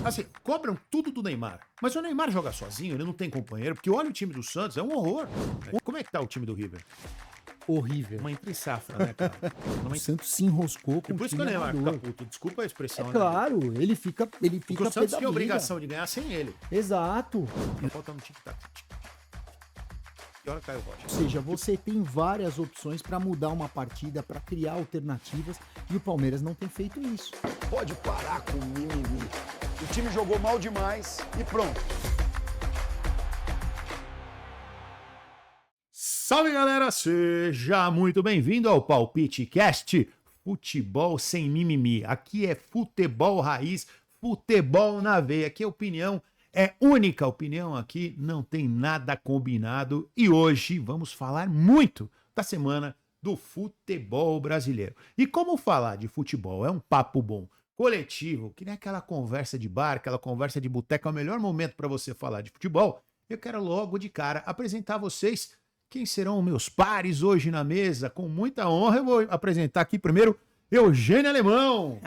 Assim, cobram tudo do Neymar. Mas o Neymar joga sozinho, ele não tem companheiro, porque olha o time do Santos, é um horror. Como é que tá o time do River? Horrível. Uma entre safra, né, cara? O Santos se enroscou com E o por isso que o time Neymar amador. fica puto. Desculpa a É expressão, né? claro, ele fica Porque o pé Santos da tinha a vida. obrigação de ganhar sem ele. Exato. Tá faltando tic-tac. E hora caiu o Rocha. Ou seja, você tem várias opções para mudar uma partida, para criar alternativas, e o Palmeiras não tem feito isso. Pode parar com o mimimi. O time jogou mal demais e pronto. Salve, galera! Seja muito bem-vindo ao Palpite Cast, futebol sem mimimi. Aqui é futebol raiz, futebol na veia. Aqui a opinião é única, opinião aqui não tem nada combinado. E hoje vamos falar muito da semana do futebol brasileiro. E como falar de futebol é um papo bom, coletivo, que nem aquela conversa de bar, aquela conversa de boteca, é o melhor momento para você falar de futebol. Eu quero logo de cara apresentar a vocês quem serão meus pares hoje na mesa. Com muita honra, eu vou apresentar aqui primeiro Eugênio Alemão.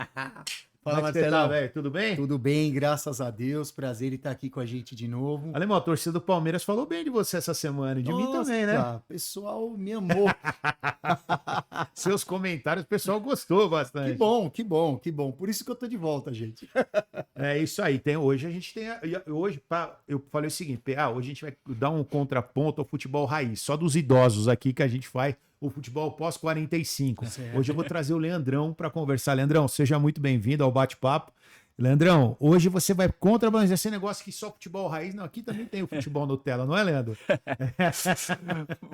Fala, Como é que você tá, Marcelão. velho? Tudo bem? Tudo bem, graças a Deus. Prazer em estar aqui com a gente de novo. Alemão, a torcida do Palmeiras falou bem de você essa semana e de mim também, né? Nossa, o pessoal me amou. Seus comentários, o pessoal gostou bastante. Que bom, que bom, que bom. Por isso que eu tô de volta, gente. É isso aí. Hoje a gente tem. Hoje, eu falei o seguinte: hoje a gente vai dar um contraponto ao futebol raiz, só dos idosos aqui que a gente faz o futebol pós-45. Certo. Hoje eu vou trazer o Leandrão para conversar. Leandrão, seja muito bem-vindo ao bate-papo. Leandrão, hoje você vai contrabandear esse negócio que só futebol raiz. Não, aqui também tem o futebol Nutella, não é, Leandro?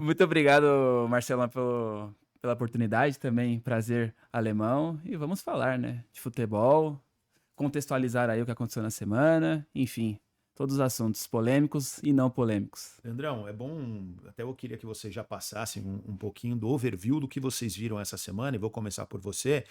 Muito obrigado, Marcelão, pela oportunidade também. Prazer, Alemão. E vamos falar, né? De futebol, contextualizar aí o que aconteceu na semana, enfim, todos os assuntos polêmicos e não polêmicos. Leandrão, é bom. Até eu queria que você já passasse um pouquinho do overview do que vocês viram essa semana, e vou começar por você.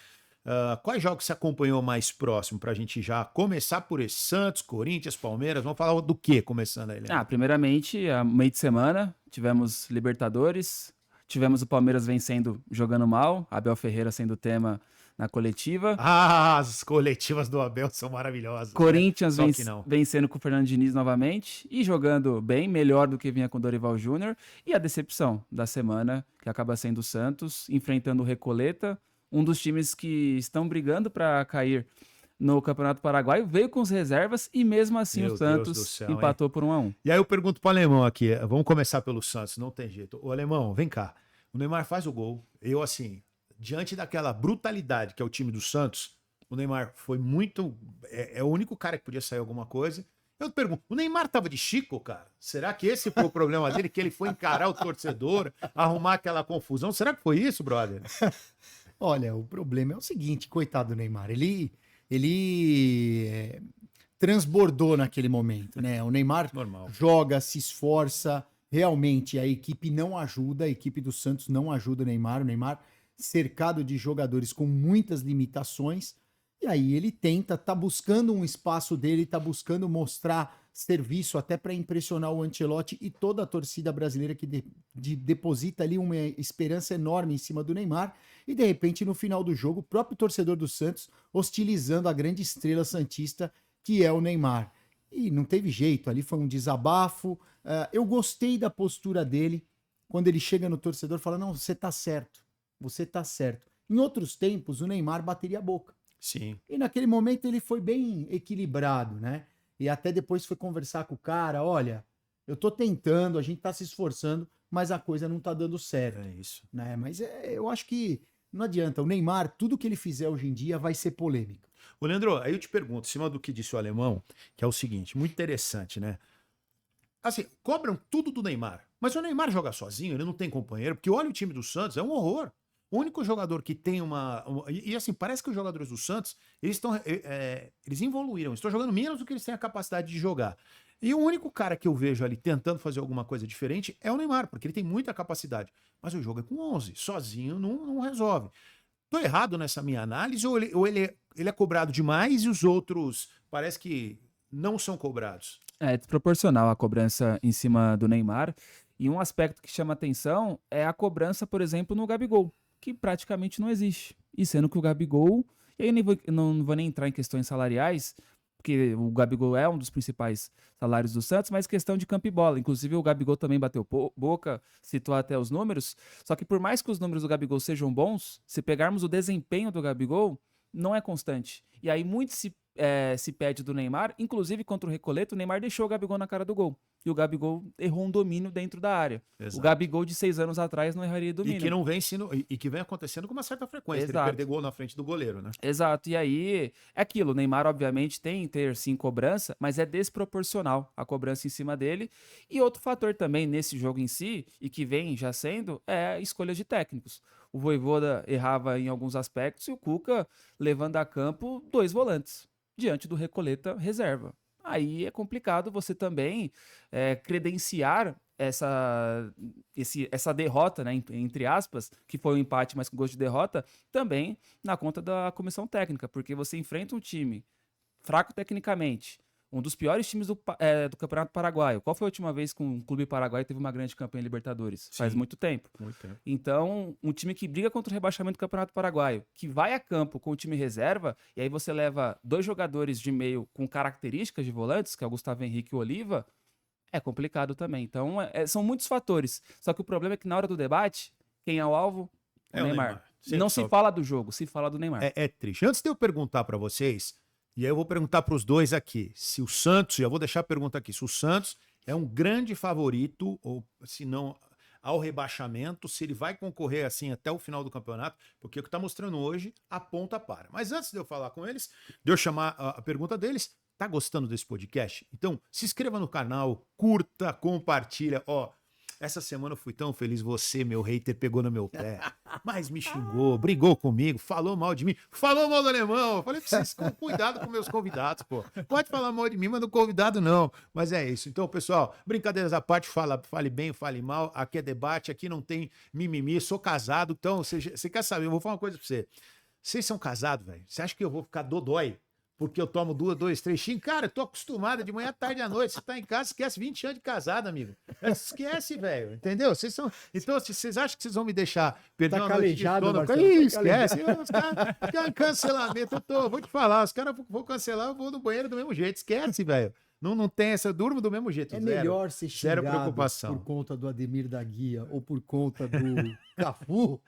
Quais jogos você acompanhou mais próximo para a gente já começar por esse? Santos, Corinthians, Palmeiras? Vamos falar do que começando aí, Leandro? Primeiramente, a meio de semana, tivemos Libertadores, tivemos o Palmeiras vencendo, jogando mal, Abel Ferreira sendo tema na coletiva. As coletivas do Abel são maravilhosas. Corinthians Só que não. vencendo com o Fernando Diniz novamente e jogando bem, melhor do que vinha com o Dorival Júnior. E a decepção da semana, que acaba sendo o Santos, enfrentando o Recoleta, um dos times que estão brigando para cair no Campeonato Paraguaio, veio com as reservas e mesmo assim Meu o Deus do Santos céu, empatou por 1-1. E aí eu pergunto pro Alemão aqui, vamos começar pelo Santos, não tem jeito. Ô Alemão, vem cá. O Neymar faz o gol. Eu, assim, diante daquela brutalidade que é o time do Santos, o Neymar foi muito... É o único cara que podia sair alguma coisa. Eu te pergunto, o Neymar tava de Chico, cara? Será que esse foi o problema dele? Que ele foi encarar o torcedor, arrumar aquela confusão? Será que foi isso, brother? Olha, o problema é o seguinte, coitado do Neymar, ele transbordou naquele momento, né? O Neymar Normal. joga, se esforça, realmente a equipe não ajuda, a equipe do Santos não ajuda o Neymar cercado de jogadores com muitas limitações, e aí ele tá buscando um espaço dele, tá buscando mostrar serviço até para impressionar o Ancelotti e toda a torcida brasileira que deposita ali uma esperança enorme em cima do Neymar, e de repente no final do jogo o próprio torcedor do Santos hostilizando a grande estrela santista que é o Neymar. E não teve jeito, ali foi um desabafo. Eu gostei da postura dele quando ele chega no torcedor e fala, não, você tá certo, você tá certo. Em outros tempos o Neymar bateria a boca. Sim. E naquele momento ele foi bem equilibrado, né? E até depois foi conversar com o cara, olha, eu tô tentando, a gente tá se esforçando, mas a coisa não tá dando certo, É isso. né? Mas eu acho que não adianta, o Neymar, tudo que ele fizer hoje em dia vai ser polêmica. Ô, Leandro, aí eu te pergunto, em cima do que disse o Alemão, que é o seguinte, muito interessante, né? Assim, cobram tudo do Neymar, mas o Neymar joga sozinho, ele não tem companheiro, porque olha o time do Santos, é um horror. O único jogador que tem e assim, parece que os jogadores do Santos, eles evoluíram, estão jogando menos do que eles têm a capacidade de jogar. E o único cara que eu vejo ali tentando fazer alguma coisa diferente é o Neymar, porque ele tem muita capacidade. Mas o jogo é com 11, sozinho não resolve. Tô errado nessa minha análise ou ele é cobrado demais e os outros parece que não são cobrados? É desproporcional a cobrança em cima do Neymar. E um aspecto que chama atenção é a cobrança, por exemplo, no Gabigol, que praticamente não existe. E sendo que o Gabigol, e aí eu não vou nem entrar em questões salariais, porque o Gabigol é um dos principais salários do Santos, mas questão de campo e bola. Inclusive, o Gabigol também bateu boca, citou até os números. Só que por mais que os números do Gabigol sejam bons, se pegarmos o desempenho do Gabigol, não é constante. E aí muito se pede do Neymar, inclusive contra o Recoleto, o Neymar deixou o Gabigol na cara do gol. E o Gabigol errou um domínio dentro da área. Exato. O Gabigol de 6 anos atrás não erraria domínio. E que não vem sendo, e que vem acontecendo com uma certa frequência, ele Exato. perder gol na frente do goleiro, né? Exato, e aí é aquilo, o Neymar obviamente tem ter sim cobrança, mas é desproporcional a cobrança em cima dele. E outro fator também nesse jogo em si, e que vem já sendo, é a escolha de técnicos. O Vojvoda errava em alguns aspectos e o Cuca levando a campo 2 volantes, diante do Recoleta reserva. Aí é complicado você também credenciar essa derrota, né, entre aspas, que foi um empate, mas com gosto de derrota, também na conta da comissão técnica, porque você enfrenta um time fraco tecnicamente, um dos piores times do Campeonato Paraguaio. Qual foi a última vez que um clube paraguaio teve uma grande campanha em Libertadores? Sim. Faz muito tempo. Muito tempo. Então, um time que briga contra o rebaixamento do Campeonato Paraguaio, que vai a campo com o time reserva, e aí você leva 2 jogadores de meio com características de volantes, que é o Gustavo Henrique e o Oliva, é complicado também. Então, são muitos fatores. Só que o problema é que na hora do debate, quem é o alvo? É o Neymar. Não se fala do jogo, se fala do Neymar. É triste. Antes de eu perguntar para vocês, e aí eu vou perguntar para os dois aqui, se o Santos, e eu vou deixar a pergunta aqui, se o Santos é um grande favorito, ou se não, ao rebaixamento, se ele vai concorrer assim até o final do campeonato, porque o que está mostrando hoje, aponta para. Mas antes de eu falar com eles, de eu chamar a pergunta deles, tá gostando desse podcast? Então, se inscreva no canal, curta, compartilha, ó. Essa semana eu fui tão feliz, você, meu hater, pegou no meu pé, mas me xingou, brigou comigo, falou mal de mim, falou mal do alemão. Eu falei pra vocês, cuidado com meus convidados, pô. Pode falar mal de mim, mas no convidado não. Mas é isso. Então, pessoal, brincadeiras à parte, fale bem, fale mal. Aqui é debate, aqui não tem mimimi. Sou casado, então, você quer saber? Eu vou falar uma coisa pra você. Vocês são casados, velho? Você acha que eu vou ficar dodói? Porque eu tomo 2, 3 xingos. Cara, eu tô acostumado de manhã, à tarde, à noite. Você tá em casa, esquece 20 anos de casado, amigo. Esquece, velho. Entendeu? Vocês são. Então, se vocês acham que vocês vão me deixar perder Tá uma noite de calejado, sono, Marcelo, Ih, tá esquece. Os caras cancelamento. Vou te falar, os caras vou cancelar, eu vou no banheiro do mesmo jeito. Esquece, velho. Não tem essa, eu durmo do mesmo jeito. É zero. melhor ser Zero xingado preocupação. por conta do Ademir da Guia ou por conta do Cafu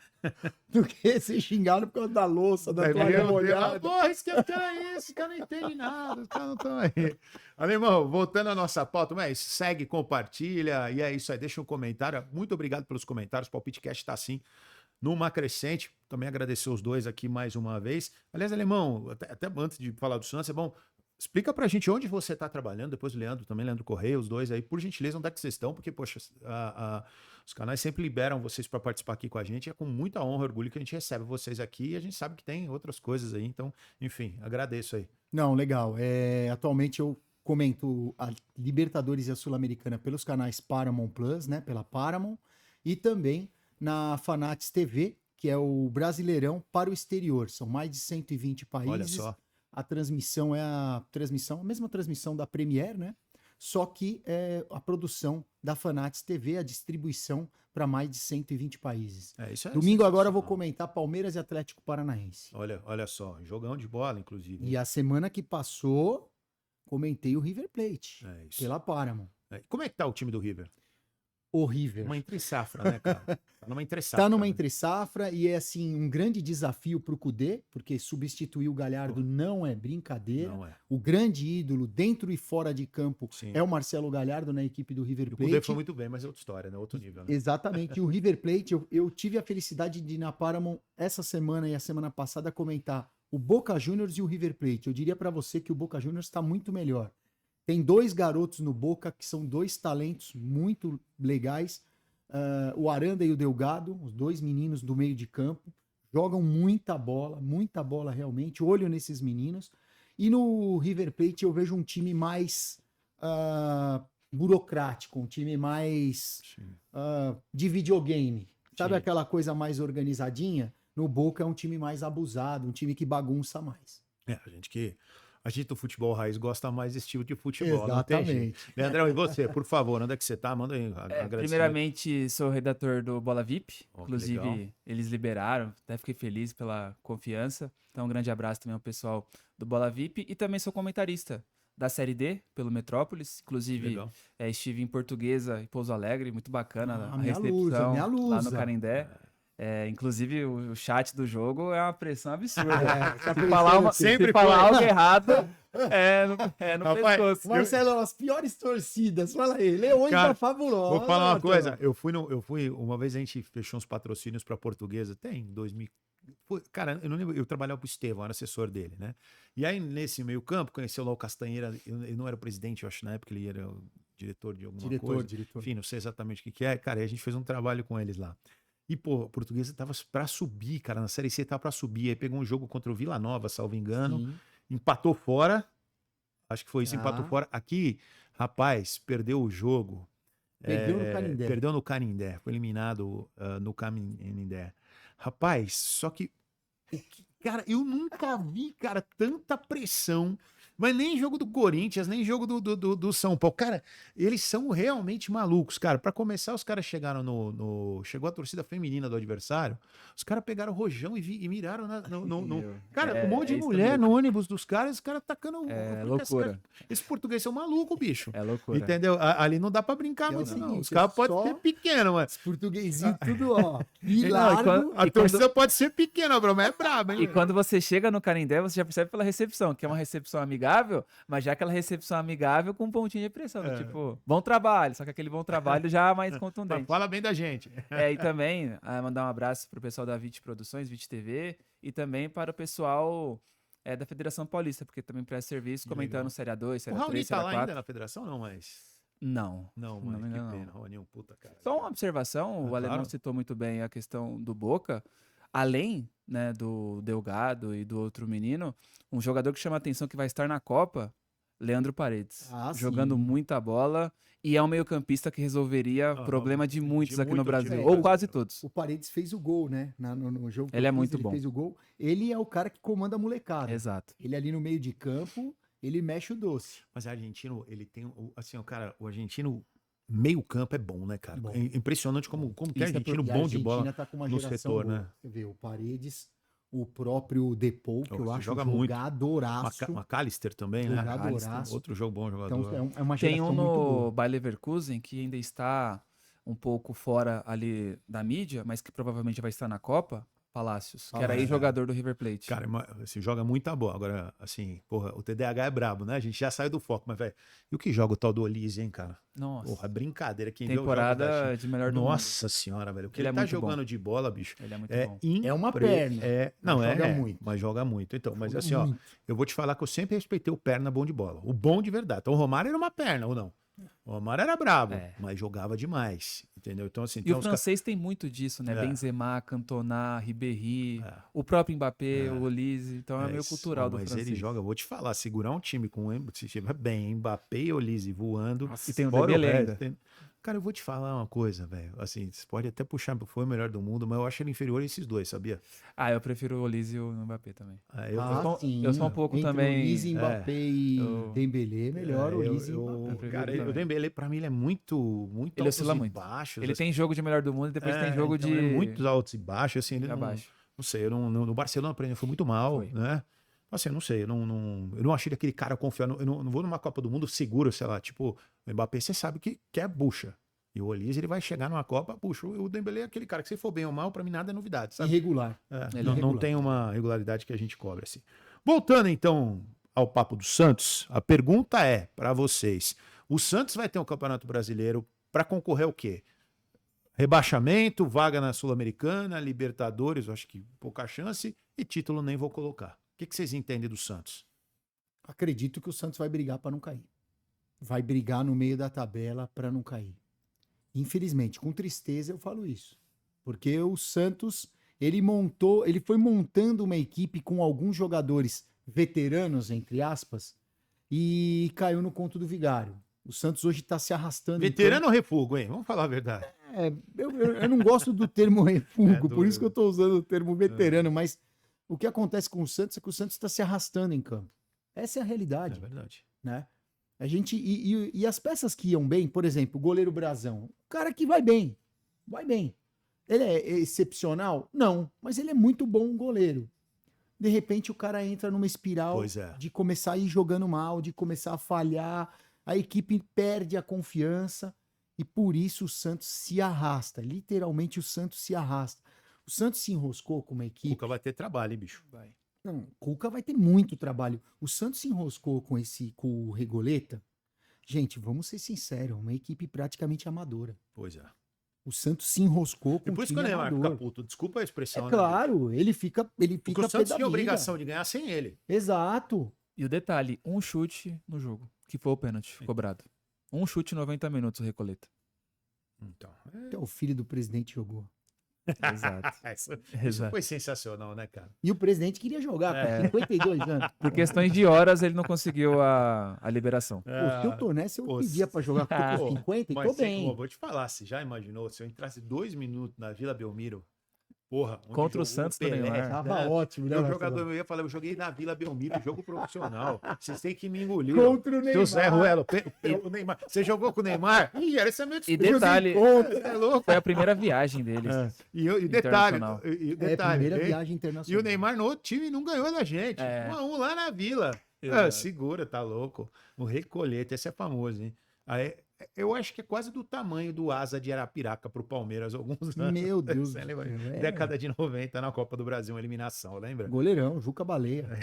do que ser xingado por causa da louça, da toalha molhada. Porra, esse cara é esse, os caras não entendem nada, os caras não estão aí. Alemão, voltando à nossa pauta, mas segue, compartilha, e é isso aí, deixa um comentário. Muito obrigado pelos comentários, o Palpitecast está assim, numa crescente. Também agradecer os dois aqui mais uma vez. Aliás, Alemão, até antes de falar do Santos, é bom, explica pra gente onde você tá trabalhando, depois o Leandro também, Leandro Correia, os dois aí, por gentileza, onde é que vocês estão, porque, poxa, os canais sempre liberam vocês para participar aqui com a gente, é com muita honra e orgulho que a gente recebe vocês aqui, e a gente sabe que tem outras coisas aí, então, enfim, agradeço aí. Não, legal. Atualmente eu comento a Libertadores e a Sul-Americana pelos canais Paramount Plus, né, pela Paramount, e também na Fanats TV, que é o Brasileirão para o exterior. São mais de 120 países. Olha só. A transmissão é a mesma transmissão da Premiere, né? Só que é a produção da Fanats TV, a distribuição para mais de 120 países. Isso é Domingo agora eu vou sensacional. comentar Palmeiras e Atlético Paranaense. Olha só, jogão de bola, inclusive. E a semana que passou, comentei o River Plate, É isso. pela Paramount. Como é que tá o time do River? Horrível. Uma entre-safra, né, cara? Tá numa entre-safra. Tá numa né? entre-safra e é assim um grande desafio pro Cudê, porque substituir o Galhardo não é brincadeira. Não é. O grande ídolo dentro e fora de campo Sim. é o Marcelo Galhardo na equipe do River O Plate. Cudê foi muito bem, mas é outra história, né? Outro nível, né? Exatamente. E o River Plate, eu tive a felicidade de na Paramount essa semana e a semana passada comentar o Boca Juniors e o River Plate. Eu diria pra você que o Boca Juniors está muito melhor. Tem 2 garotos no Boca que são 2 talentos muito legais. O Aranda e o Delgado, os 2 meninos do meio de campo, jogam muita bola realmente. Olho nesses meninos. E no River Plate eu vejo um time mais burocrático, um time mais de videogame. Sabe Sim. aquela coisa mais organizadinha? No Boca é um time mais abusado, um time que bagunça mais. A gente que A gente do futebol raiz gosta mais desse tipo de futebol. Não tem jeito. Exatamente. Leandrão, e você, por favor, onde é que você tá? Manda aí. agradecimento. Primeiramente, sou redator do Bola VIP. Ó, que legal. Inclusive, eles liberaram. Até fiquei feliz pela confiança. Então, um grande abraço também ao pessoal do Bola VIP. E também sou comentarista da Série D pelo Metrópolis. Inclusive, Legal. estive em Portuguesa e Pouso Alegre. Muito bacana a minha recepção lusa, minha lá no lusa. Canindé. Inclusive, o chat do jogo é uma pressão absurda. Tá Se falar, sempre se falar foi. algo errado, no Rapaz, pescoço. Marcelo, as piores torcidas. Fala aí. Leões Cara, da Fabulosa. Vou falar uma Marcelo. coisa. Eu fui, uma vez a gente fechou uns patrocínios pra Portuguesa, tem 2000. Cara, eu não lembro, eu trabalhava pro Estevão, era assessor dele, né? E aí, nesse meio campo, conheceu lá o Castanheira, ele não era o presidente, eu acho, na época ele era o diretor de alguma coisa. Diretor. Enfim, não sei exatamente o que é. Cara, e a gente fez um trabalho com eles lá. E, pô, a Portuguesa tava pra subir, cara, na Série C tava pra subir. Aí pegou um jogo contra o Vila Nova, salvo engano, Sim. empatou fora. Acho que foi isso, empatou Ah. fora. Aqui, rapaz, perdeu o jogo. Perdeu no Canindé. Perdeu no Canindé. Foi eliminado no Canindé. Rapaz, só que, cara, eu nunca vi, cara, tanta pressão. Mas nem jogo do Corinthians, nem jogo do São Paulo. Cara, eles são realmente malucos, cara. Pra começar, os caras chegaram chegou a torcida feminina do adversário. Os caras pegaram o rojão e miraram Cara, um monte de isso mulher também. no ônibus dos caras, os caras tacando. Loucura. Esse português são maluco, bicho. É loucura. Entendeu? Ali não dá pra brincar É o muito, não. seguinte, Os caras é podem só- ser pequenos, mas. Os portuguesinhos tudo, ó. E Não, e largo. quando- A torcida pode ser pequena, bro, mas é braba, hein? E quando você chega no Canindé, você já percebe pela recepção, que é uma recepção amigável, mas já aquela recepção amigável com um pontinho de pressão. Tipo, bom trabalho, só que aquele bom trabalho já mais contundente. Fala bem da gente. E também mandar um abraço pro pessoal da VIT Produções, VIT TV, e também para o pessoal da Federação Paulista, porque também presta serviço comentando Legal. Série A2, O Série Raoni A3, tá Série lá A4. ainda na federação, não, mas. Não. Não, Não mano, me que engano, pena. não. Raoni é um puta, cara. Só uma observação, o Claro. Alemão citou muito bem a questão do Boca. Além, né, do Delgado e do outro menino, um jogador que chama a atenção que vai estar na Copa, Leandro Paredes. Ah, Jogando sim. muita bola e é um meio-campista que resolveria o problema de muitos aqui no Brasil, ou quase todos. O Paredes fez o gol, né? No jogo. que Ele eu é fiz, muito ele bom. fez o gol. Ele é o cara que comanda a molecada. Exato. Ele ali no meio de campo, ele mexe o doce. Mas o argentino, ele tem. Assim, o cara, o argentino, meio campo é bom, né, cara? Bom. É impressionante como que é Isso é argentino E a bom de bola. Argentina tá com uma no geração setor, boa. né? Você vê, o Paredes, o próprio Depou, que eu Você acho joga muito. jogadoraço. McAllister também, né? Jogadoraço. Outro jogo bom jogador. Então é uma Tem geração um muito no boa. Bayer Leverkusen que ainda está um pouco fora ali da mídia, mas que provavelmente vai estar na Copa, Palácios, que era Palácios. ex-jogador do River Plate. Cara, assim, joga muita bola. Agora, assim, porra, o TDAH é brabo, né? A gente já saiu do foco, mas, velho, e o que joga o tal do Olise, hein, cara? Nossa, Porra, brincadeira. Quem vê o jogo da temporada China- de melhor do mundo. Nossa senhora, velho. O que Ele ele é tá muito bom. jogando de bola, bicho, Ele é muito é bom. É uma perna, Não, mas joga é, muito. mas joga muito. Então, mas Joga assim, ó, muito. eu vou te falar que eu sempre respeitei o perna bom de bola. O bom de verdade. Então, o Romário era uma perna, ou não? O Romário era brabo, mas jogava demais, entendeu? Então, assim, E tem o uns francês tem muito disso, né? É. Benzema, Cantona, Ribéry, É. o próprio Mbappé, o Olise. Então é meio Mas, cultural do mas francês. ele joga, vou te falar, segurar um time com se estiver bem, Mbappé e Olise voando. E tem o fora Dembélé resto, ainda. Cara, eu vou te falar uma coisa, velho. Assim, você pode até puxar, foi o melhor do mundo, mas eu acho ele inferior a esses dois, sabia? Eu prefiro o Olise e o Mbappé também. Eu sou um pouco Entre também- o Olise, Mbappé e eu- Dembélé, melhor o Olise e Mbappé. prefiro cara, também. o Dembélé, pra mim, ele é muito Ele altos oscila e muito. baixos. Ele assim. tem jogo de melhor do mundo e depois tem jogo então de... ele é muitos altos e baixos, assim, ele não, abaixo. não sei, no Barcelona, por exemplo, foi muito mal, Foi. né? Assim, eu não sei, eu não achei aquele cara confiando, eu não vou numa Copa do Mundo seguro, sei lá, tipo, o Mbappé, você sabe que é bucha. E o Olise, ele vai chegar numa Copa, puxa, o Dembélé é aquele cara que se for bem ou mal, pra mim nada é novidade, sabe? Irregular. É, Ele não, é não regular. tem uma regularidade que a gente cobre assim. Voltando então ao papo do Santos, a pergunta é para vocês: o Santos vai ter um Campeonato Brasileiro para concorrer ao quê? Rebaixamento, vaga na Sul-Americana, Libertadores, eu acho que pouca chance, e título nem vou colocar. O que vocês entendem do Santos? Acredito que o Santos vai brigar para não cair. Vai brigar no meio da tabela para não cair. Infelizmente, com tristeza eu falo isso. Porque o Santos, ele foi montando uma equipe com alguns jogadores veteranos, entre aspas, e caiu no conto do vigário. O Santos hoje está se arrastando. Veterano ou refugo, hein? Vamos falar a verdade. Eu não gosto do termo refugo, duro, por isso que eu né? estou usando o termo veterano, mas o que acontece com o Santos é que o Santos está se arrastando em campo. Essa é a É realidade, verdade. né? A gente, e as peças que iam bem, por exemplo, o goleiro Brazão, o cara que vai bem. Ele é excepcional? Não, mas ele é muito bom goleiro. De repente o cara entra numa espiral Pois é. de começar a ir jogando mal, de começar a falhar, a equipe perde a confiança e por isso o Santos se arrasta. Literalmente o Santos se arrasta. O Santos se enroscou com uma O equipe. Cuca vai ter trabalho, hein, bicho? Vai. Não, o Cuca vai ter muito trabalho. O Santos se enroscou com o Regoleta. Gente, vamos ser sinceros, uma equipe praticamente amadora. Pois é. O Santos se enroscou com E por um isso que o time Neymar amador. fica puto. Desculpa a expressão, É né, claro, ele fica bicho? Porque o pé Santos da tinha a vida. obrigação de ganhar sem ele. Exato. E o detalhe, um chute no jogo, que foi o pênalti cobrado. Um chute em 90 minutos, o Recoleta. Então, Até o filho do presidente jogou. Exato. isso Exato. foi sensacional, né, cara? E o presidente queria jogar com 52 anos. Por questões de horas, ele não conseguiu a liberação. Pô, se eu tô nessa, eu pô, pedia pra jogar com Pô, 50 e mas tô bem. vou te falar, você já imaginou se eu entrasse 2 minutos na Vila Belmiro? Porra, onde Contra jogou o Santos do Pelé, Neymar. Tava ótimo, né? Meu Marcelo? jogador, eu ia falar, eu joguei na Vila Belmiro, jogo profissional. Vocês têm que me engolir. Contra o Seu Zé Neymar. Ruelo, o Neymar. Você jogou com o Neymar? Ih, era esse meu E detalhe, É louco. foi a primeira viagem deles. E o detalhe, Internacional. e o É, detalhe, primeira hein? viagem E internacional. o Neymar no outro time não ganhou da gente. É. 1-1 lá na Vila. Exato. Segura, tá louco. O Recoleta, esse é famoso, hein? Aí, eu acho que é quase do tamanho do Asa de Arapiraca pro Palmeiras alguns anos. Meu Deus Você do lembra? céu, é. Década de 90 na Copa do Brasil, uma eliminação, lembra? Goleirão, Juca Baleia.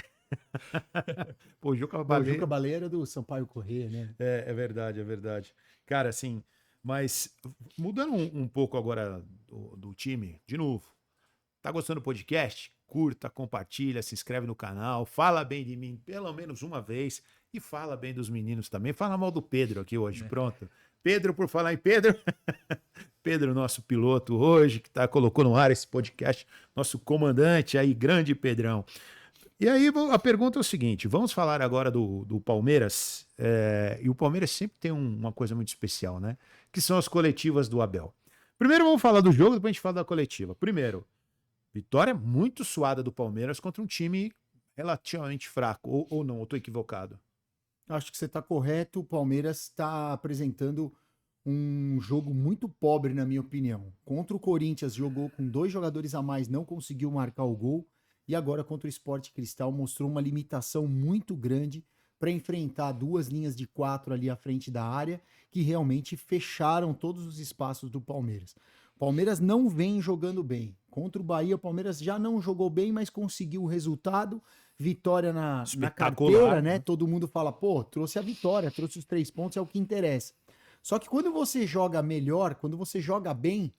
Pô, o Juca O Baleia. Juca Baleia era do Sampaio Corrêa, né? É verdade, é verdade. Cara, assim, mas mudando um pouco agora do time, de novo. Tá gostando do podcast? Curta, compartilha, se inscreve no canal, fala bem de mim pelo menos uma vez e fala bem dos meninos também. Fala mal do Pedro aqui hoje, pronto. Pedro, por falar em Pedro, Pedro, nosso piloto hoje, que colocou no ar esse podcast, nosso comandante aí, grande Pedrão. E aí a pergunta é o seguinte, vamos falar agora do Palmeiras, e o Palmeiras sempre tem uma coisa muito especial, né? Que são as coletivas do Abel. Primeiro vamos falar do jogo, depois a gente fala da coletiva. Primeiro, vitória muito suada do Palmeiras contra um time relativamente fraco, ou não, eu tô equivocado? Acho que você está correto. O Palmeiras está apresentando um jogo muito pobre, na minha opinião. Contra o Corinthians, jogou com 2 jogadores a mais, não conseguiu marcar o gol. E agora, contra o Sport Cristal, mostrou uma limitação muito grande para enfrentar 2 linhas de 4 ali à frente da área, que realmente fecharam todos os espaços do Palmeiras. O Palmeiras não vem jogando bem. Contra o Bahia, o Palmeiras já não jogou bem, mas conseguiu o resultado. Vitória na Espetacular, carteira, né? né? Todo mundo fala, pô, trouxe a vitória, trouxe os 3 pontos, é o que interessa. Só que quando você joga melhor, quando você joga bem,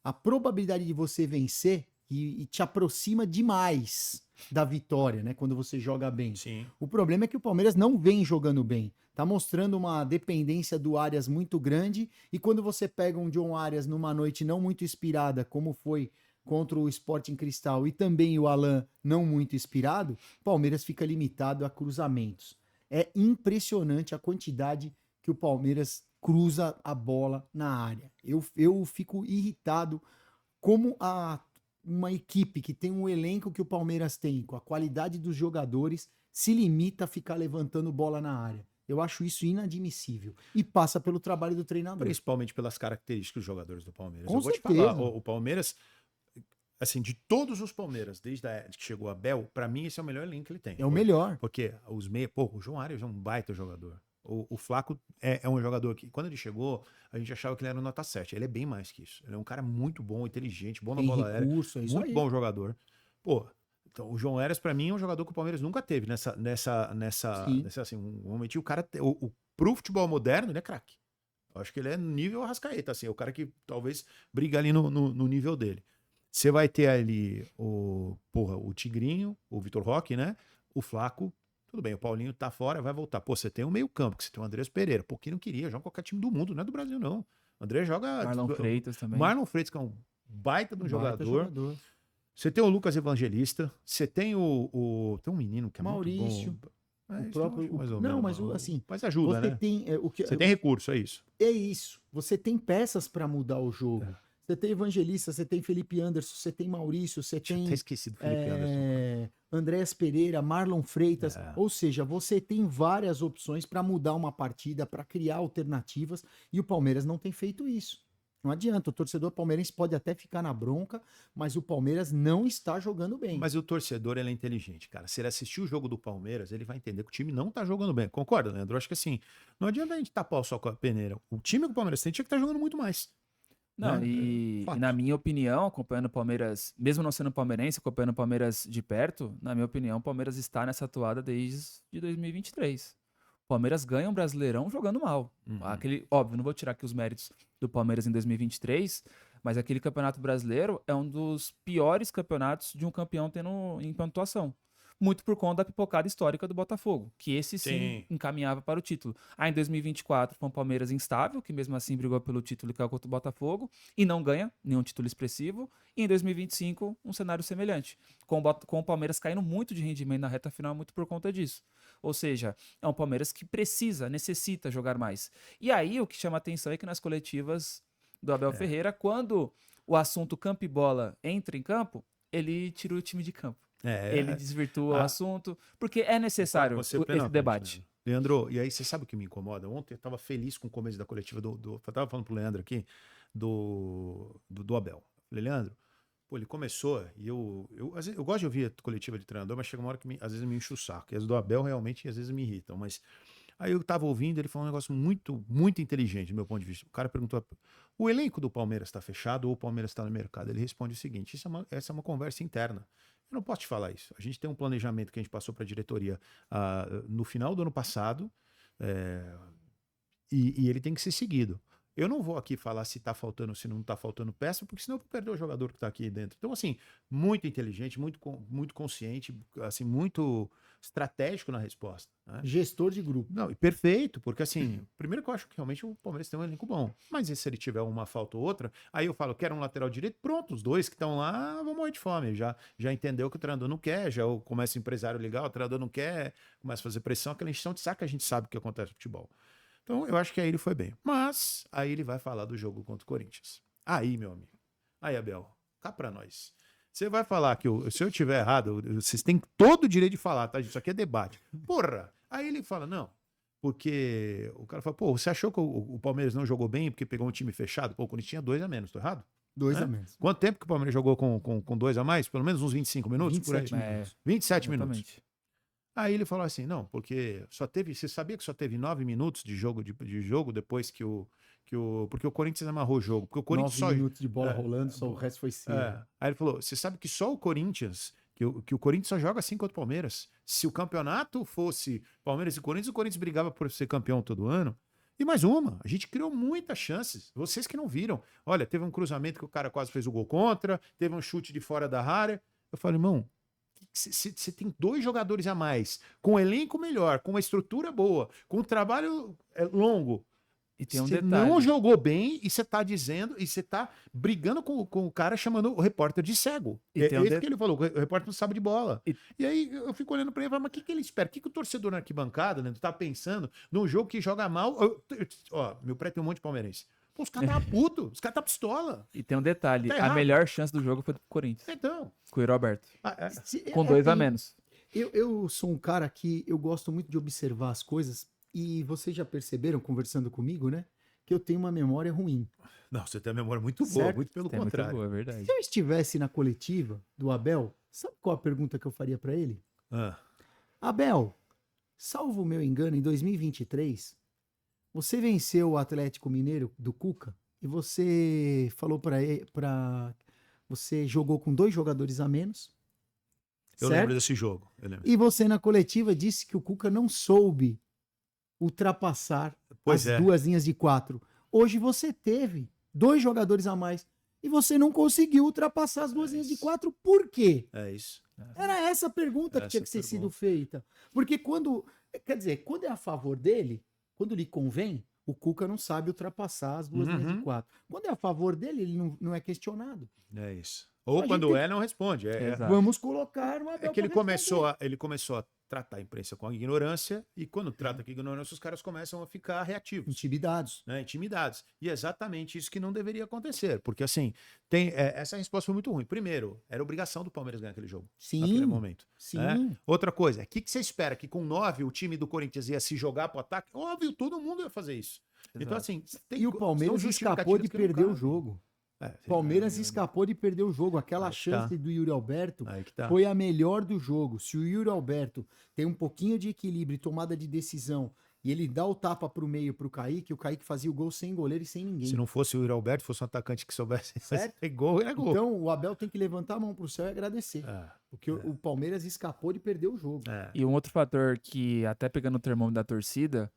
a probabilidade de você vencer e te aproxima demais da vitória, né? Quando você joga bem. Sim. O problema é que o Palmeiras não vem jogando bem. Tá mostrando uma dependência do Arias muito grande. E quando você pega um John Arias numa noite não muito inspirada, como foi contra o Sporting Cristal, e também o Alan não muito inspirado, o Palmeiras fica limitado a cruzamentos. É impressionante a quantidade que o Palmeiras cruza a bola na área. Eu fico irritado como uma equipe que tem um elenco que o Palmeiras tem, com a qualidade dos jogadores, se limita a ficar levantando bola na área. Eu acho isso inadmissível. E passa pelo trabalho do treinador. Principalmente pelas características dos jogadores do Palmeiras. Com Eu vou te certeza. falar, o Palmeiras, assim, de todos os Palmeiras, desde que chegou a Abel, pra mim esse é o melhor elenco que ele tem. É o melhor. Porque os meia, pô, o João Arias é um baita jogador. O Flaco é um jogador que, quando ele chegou, a gente achava que ele era um nota 7. Ele é bem mais que isso. Ele é um cara muito bom, inteligente, bom na Tem bola aérea. recurso, é isso Muito aí. bom jogador. Pô, então o João Arias, pra mim, é um jogador que o Palmeiras nunca teve Sim. assim, realmente o cara, pro futebol moderno, ele é craque. Eu acho que ele é nível Arrascaeta, assim, é o cara que talvez briga ali no nível dele. Você vai ter ali o Tigrinho, o Vitor Roque, né? O Flaco. Tudo bem, o Paulinho tá fora, vai voltar. Pô, você tem um meio campo, que você tem o Andrés Pereira. Pô, que não queria, joga qualquer time do mundo, não é do Brasil, não. O André joga... Marlon Freitas também. Marlon Freitas, que é um baita de um Baita jogador. Você tem o Lucas Evangelista. Você tem tem um menino que é Maurício. muito bom. O isso próprio- eu acho mais ou não, menos. mas assim, Mas ajuda, Você né? tem, Você tem recurso, é isso. é isso. Você tem peças para mudar o jogo. Você tem Evangelista, você tem Felipe Anderson, você tem Maurício, você Tinha tem até esquecido do Felipe Anderson. Andréas Pereira, Marlon Freitas. É. Ou seja, você tem várias opções para mudar uma partida, para criar alternativas, e o Palmeiras não tem feito isso. Não adianta, o torcedor palmeirense pode até ficar na bronca, mas o Palmeiras não está jogando bem. Mas o torcedor, ele é inteligente, cara. Se ele assistir o jogo do Palmeiras, ele vai entender que o time não tá jogando bem. Concorda, Leandro? Eu acho que assim, não adianta a gente tapar o sol com a peneira. O time que o Palmeiras tem tinha que estar jogando muito mais. Não, Né? e Fato. na minha opinião, acompanhando o Palmeiras, mesmo não sendo palmeirense, acompanhando o Palmeiras de perto, na minha opinião, o Palmeiras está nessa atuada desde 2023. O Palmeiras ganha um Brasileirão jogando mal. Óbvio, não vou tirar aqui os méritos do Palmeiras em 2023, mas aquele Campeonato Brasileiro é um dos piores campeonatos de um campeão tendo em pontuação. Muito por conta da pipocada histórica do Botafogo, que esse sim encaminhava para o título. Aí em 2024 foi um Palmeiras instável, que mesmo assim brigou pelo título e caiu contra o Botafogo, e não ganha nenhum título expressivo. E em 2025, um cenário semelhante, com o Palmeiras caindo muito de rendimento na reta final, muito por conta disso. Ou seja, é um Palmeiras que necessita jogar mais. E aí o que chama atenção é que nas coletivas do Abel Ferreira, quando o assunto campo e bola entra em campo, ele tira o time de campo. Ele desvirtua o assunto, porque é necessário Você esse plenamente, debate. né? Leandro, e aí você sabe o que me incomoda? Ontem eu tava feliz com o começo da coletiva eu tava falando pro Leandro aqui, do Abel. Falei, Leandro, pô, ele começou, e às vezes, eu gosto de ouvir a coletiva de treinador, mas chega uma hora que às vezes me enche o saco. E as do Abel realmente às vezes me irritam, mas aí eu tava ouvindo, ele falou um negócio muito, muito inteligente do meu ponto de vista. O cara perguntou, o elenco do Palmeiras está fechado ou o Palmeiras está no mercado? Ele responde o seguinte, essa é uma conversa interna. Eu não posso te falar isso. A gente tem um planejamento que a gente passou para a diretoria no final do ano passado e ele tem que ser seguido. Eu não vou aqui falar se tá faltando ou se não tá faltando peça, porque senão eu vou perder o jogador que tá aqui dentro. Então, assim, muito inteligente, muito consciente, assim, muito estratégico na resposta. Né? Gestor de grupo. Não, e perfeito, porque assim, primeiro que eu acho que realmente o Palmeiras tem um elenco bom. Mas e se ele tiver uma falta ou outra, aí eu falo, quero um lateral direito, pronto, os dois que estão lá vão morrer de fome. Já entendeu que o treinador não quer, já começa o empresário ligar, o treinador não quer, começa a fazer pressão, aquela encheção de saco que a gente sabe o que acontece no futebol. Então, eu acho que aí ele foi bem. Mas, aí ele vai falar do jogo contra o Corinthians. Aí, meu amigo. Aí, Abel, cá pra nós. Você vai falar que se eu tiver errado, vocês têm todo o direito de falar, tá? Isso aqui é debate. Porra! Aí ele fala, não, porque o cara fala, pô, você achou que o Palmeiras não jogou bem porque pegou um time fechado? Pô, o Corinthians tinha 2 a menos, tô errado? 2 a menos. Quanto tempo que o Palmeiras jogou com 2 a mais? Pelo menos uns 25 minutos? 27 por aí. minutos. 27 minutos. Exatamente. Aí ele falou assim, não, porque você sabia que só teve 9 minutos de jogo depois porque o Corinthians amarrou o jogo, porque o Corinthians 9 minutos de bola rolando, só o resto foi cedo. Aí ele falou, você sabe que só o Corinthians, que o Corinthians só joga assim contra o Palmeiras. Se o campeonato fosse Palmeiras e Corinthians, o Corinthians brigava por ser campeão todo ano. E mais uma, a gente criou muitas chances, vocês que não viram. Olha, teve um cruzamento que o cara quase fez o gol contra, teve um chute de fora da área. Eu falei, irmão, você tem 2 jogadores a mais, com um elenco melhor, com uma estrutura boa, com um trabalho longo. E tem um Você detalhe. não jogou bem e você tá dizendo, e você tá brigando com o cara chamando o repórter de cego. E tem um Isso que ele falou, o repórter não sabe de bola. E aí eu fico olhando pra ele e falo, mas o que ele espera? O que o torcedor na arquibancada, né, tá pensando num jogo que joga mal? Ó, meu prédio tem um monte de palmeirense. Pô, os caras tá puto, os caras tá pistola. E tem um detalhe, Tá a errado. melhor chance do jogo foi do Corinthians, Então, com o Yuri Alberto, Se- com 2 a assim, menos. Eu sou um cara que eu gosto muito de observar as coisas e vocês já perceberam, conversando comigo, né? Que eu tenho uma memória ruim. não, você tem uma memória muito boa, Certo. muito pelo É muito contrário. boa, é verdade. Se eu estivesse na coletiva do Abel, sabe qual a pergunta que eu faria pra ele? Ah, Abel, salvo o meu engano, em 2023, você venceu o Atlético Mineiro do Cuca e você falou você jogou com 2 jogadores a menos. eu certo? lembro desse jogo. Eu lembro. E você na coletiva disse que o Cuca não soube ultrapassar Pois as é. 2 linhas de 4. Hoje você teve 2 jogadores a mais e você não conseguiu ultrapassar as 2 linhas de 4. Por quê? É isso. Era essa a pergunta que Essa tinha que ter sido pergunta. feita. Porque quando é a favor dele, quando lhe convém, o Cuca não sabe ultrapassar as 2 linhas de 4. Quando é a favor dele, ele não é questionado. É isso. Ou A quando gente tem- não responde. Exato. Vamos colocar o Abel É que ele pra começou a tratar a imprensa com a ignorância, e quando trata com a ignorância, os caras começam a ficar reativos. Intimidados. Né, intimidados. E é exatamente isso que não deveria acontecer. Porque, assim, essa resposta foi muito ruim. Primeiro, era obrigação do Palmeiras ganhar aquele jogo. Naquele Sim, momento. sim. Né? Outra coisa, o que você espera? Que com 9 o time do Corinthians ia se jogar pro ataque? Óbvio, todo mundo ia fazer isso. Então, Exato. assim... E o Palmeiras são escapou de justificativas que não perder o cabem. jogo. É, O Palmeiras sim, escapou de perder o jogo. Aquela Aí que chance tá. do Yuri Alberto Aí que tá. foi a melhor do jogo. Se o Yuri Alberto tem um pouquinho de equilíbrio e tomada de decisão e ele dá o tapa pro meio pro Kaique, o Kaique fazia o gol sem goleiro e sem ninguém. Se não fosse o Yuri Alberto, fosse um atacante que soubesse Certo? fazer gol, era gol. Então o Abel tem que levantar a mão pro céu e agradecer. É, Porque o Palmeiras escapou de perder o jogo. é. E um outro fator que, até pegando o termômetro da torcida,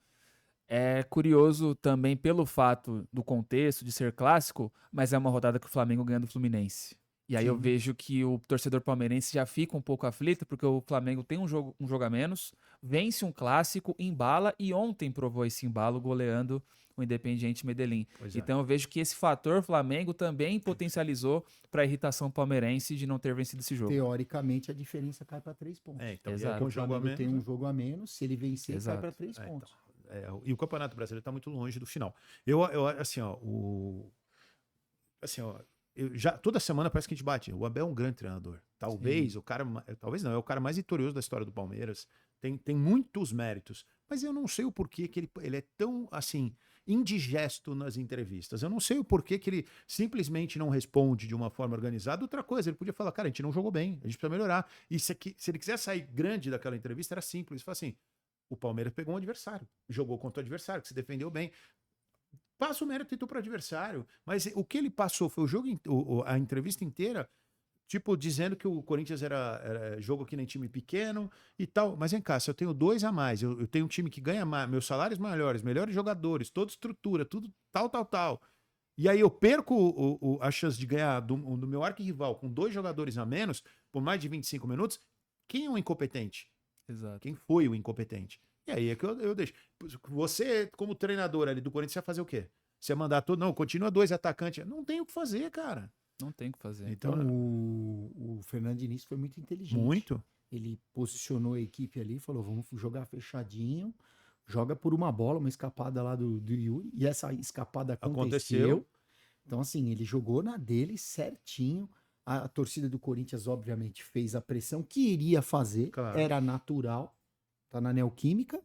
é curioso também pelo fato do contexto de ser clássico, mas é uma rodada que o Flamengo ganha do Fluminense. E aí eu Sim. vejo que o torcedor palmeirense já fica um pouco aflito, porque o Flamengo tem um jogo a menos, vence um clássico, embala, e ontem provou esse embalo goleando o Independiente Medellín. Pois é. Então eu vejo que esse fator Flamengo também potencializou para a irritação palmeirense de não ter vencido esse jogo. Teoricamente, a diferença cai para 3 pontos. Então, Exato. e aí, Então, com o o jogo a Flamengo tem menos, um jogo a menos. Se ele vencer, Exato. cai para 3 É, pontos. e o Campeonato Brasileiro está muito longe do final. Assim, ó, toda semana parece que a gente bate. O Abel é um grande treinador. Talvez talvez não, é o cara mais vitorioso da história do Palmeiras. Tem muitos méritos, mas eu não sei o porquê que ele é tão, assim, indigesto nas entrevistas. Eu não sei o porquê que ele simplesmente não responde de uma forma organizada. Outra coisa, ele podia falar, cara, a gente não jogou bem, a gente precisa melhorar. E se ele quiser sair grande daquela entrevista, era simples. Fala assim, o Palmeiras pegou um adversário, jogou contra o adversário, que se defendeu bem. Passa o mérito então para o adversário. Mas o que ele passou foi a entrevista inteira, tipo, dizendo que o Corinthians era jogo aqui nem time pequeno e tal. Mas vem cá, se eu tenho 2 a mais, eu tenho um time que ganha mais, meus salários maiores, melhores jogadores, toda estrutura, tudo tal. E aí eu perco a chance de ganhar do meu arquirrival com 2 jogadores a menos, por mais de 25 minutos. Quem é o incompetente? Exato. Quem foi o incompetente? E aí é que eu deixo. Você, como treinador ali do Corinthians, você vai fazer o quê? Você mandar todo. Não, continua 2 atacantes. Não tem o que fazer, cara. Não tem o que fazer. Então, Então, o Fernando Diniz foi muito inteligente. muito. Ele posicionou a equipe ali, falou, vamos jogar fechadinho, joga por uma bola, uma escapada lá do Yuri, e essa escapada aconteceu. Então, assim, ele jogou na dele certinho. A torcida do Corinthians, obviamente, fez a pressão que iria fazer, Claro. era natural, tá na neoquímica,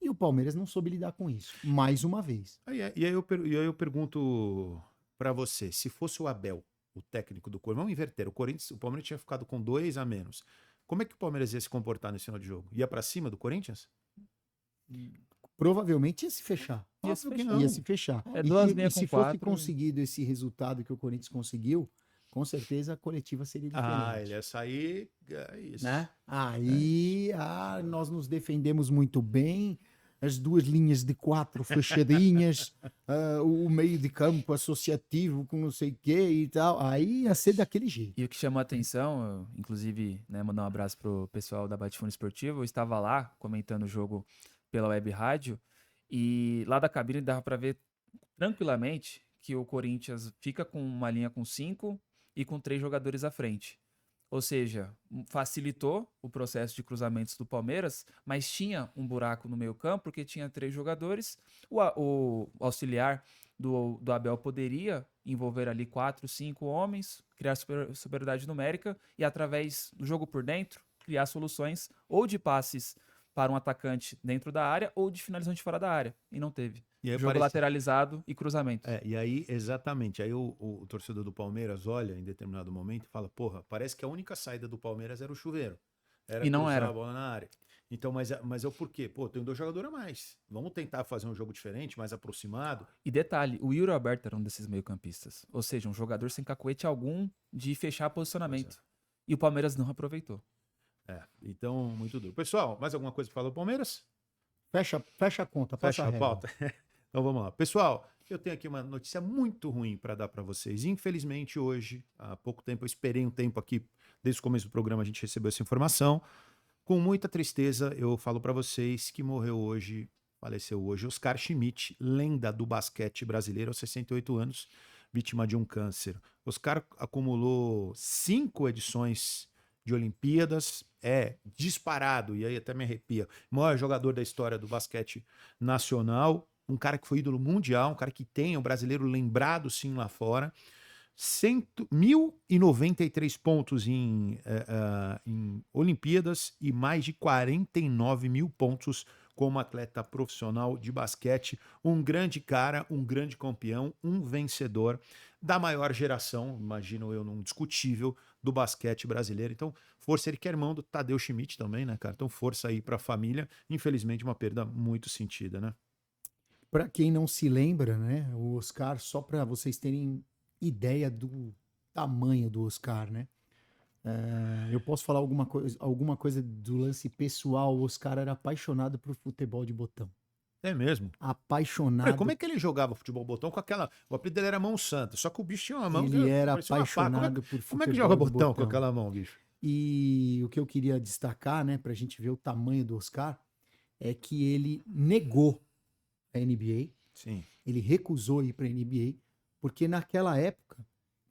e o Palmeiras não soube lidar com isso, mais uma vez. E aí eu pergunto pra você, se fosse o Abel, o técnico do Corinthians, vamos inverter, o Palmeiras tinha ficado com 2 a menos. Como é que o Palmeiras ia se comportar nesse final de jogo? Ia pra cima do Corinthians? Provavelmente ia se fechar. Ia se Óbvio que fechar. não. Ia se fechar. É duas E linhas se com fosse 4. conseguido esse resultado que o Corinthians conseguiu, com certeza a coletiva seria diferente. Ah, ele ia sair. É isso. Né? Aí nós nos defendemos muito bem, as 2 linhas de 4 fechadinhas, o meio de campo associativo com não sei o que e tal. Aí ia ser daquele jeito. E o que chamou a atenção, inclusive, né, mandar um abraço pro pessoal da Batifone Esportivo, eu estava lá comentando o jogo pela web rádio, e lá da cabine dava para ver tranquilamente que o Corinthians fica com uma linha com 5 e com 3 jogadores à frente. Ou seja, facilitou o processo de cruzamentos do Palmeiras, mas tinha um buraco no meio campo, porque tinha 3 jogadores. O auxiliar do Abel poderia envolver ali 4, 5 homens, criar superioridade numérica e, através do jogo por dentro, criar soluções ou de passes para um atacante dentro da área ou de finalização de fora da área. E não teve. E aí Jogo parece- lateralizado e cruzamento. E aí, exatamente. Aí o torcedor do Palmeiras olha em determinado momento e fala: porra, parece que a única saída do Palmeiras era o chuveiro. Era E não cruzar era. a bola na área. Então, mas é o porquê? Pô, tem 2 jogadores a mais. Vamos tentar fazer um jogo diferente, mais aproximado. E detalhe, o Yuri Alberto era um desses meio-campistas. Ou seja, um jogador sem cacuete algum de fechar posicionamento. E o Palmeiras não aproveitou. Então, muito duro. Pessoal, mais alguma coisa para falar do Palmeiras? Fecha a conta, passa Fecha a régua. pauta. Então vamos lá. Pessoal, eu tenho aqui uma notícia muito ruim para dar para vocês. Infelizmente, hoje, há pouco tempo, eu esperei um tempo aqui, desde o começo do programa, a gente recebeu essa informação. Com muita tristeza, eu falo para vocês que faleceu hoje, Oscar Schmidt, lenda do basquete brasileiro, aos 68 anos, vítima de um câncer. Oscar acumulou 5 edições de Olimpíadas, é disparado, e aí até me arrepia, o maior jogador da história do basquete nacional, um cara que foi ídolo mundial, um cara que tem o brasileiro lembrado sim lá fora, 1.093 pontos em Olimpíadas e mais de 49 mil pontos como atleta profissional de basquete. Um grande cara, um grande campeão, um vencedor da maior geração, imagino eu, num discutível, do basquete brasileiro. Então, força, ele que é irmão do Tadeu Schmidt também, né, cara? Então, força aí pra família. Infelizmente, uma perda muito sentida, né? Para quem não se lembra, né, o Oscar, só para vocês terem ideia do tamanho do Oscar, né? Eu posso falar alguma coisa do lance pessoal. O Oscar era apaixonado por futebol de botão. É mesmo? Apaixonado. Como é que ele jogava futebol botão com aquela... O apelido dele era Mão Santa, só que o bicho tinha uma mão... Ele era parecia uma pá. apaixonado por futebol Como é que joga de botão com aquela mão, bicho? E o que eu queria destacar, né, pra gente ver o tamanho do Oscar, é que ele negou a NBA, Sim. ele recusou ir pra NBA, porque naquela época,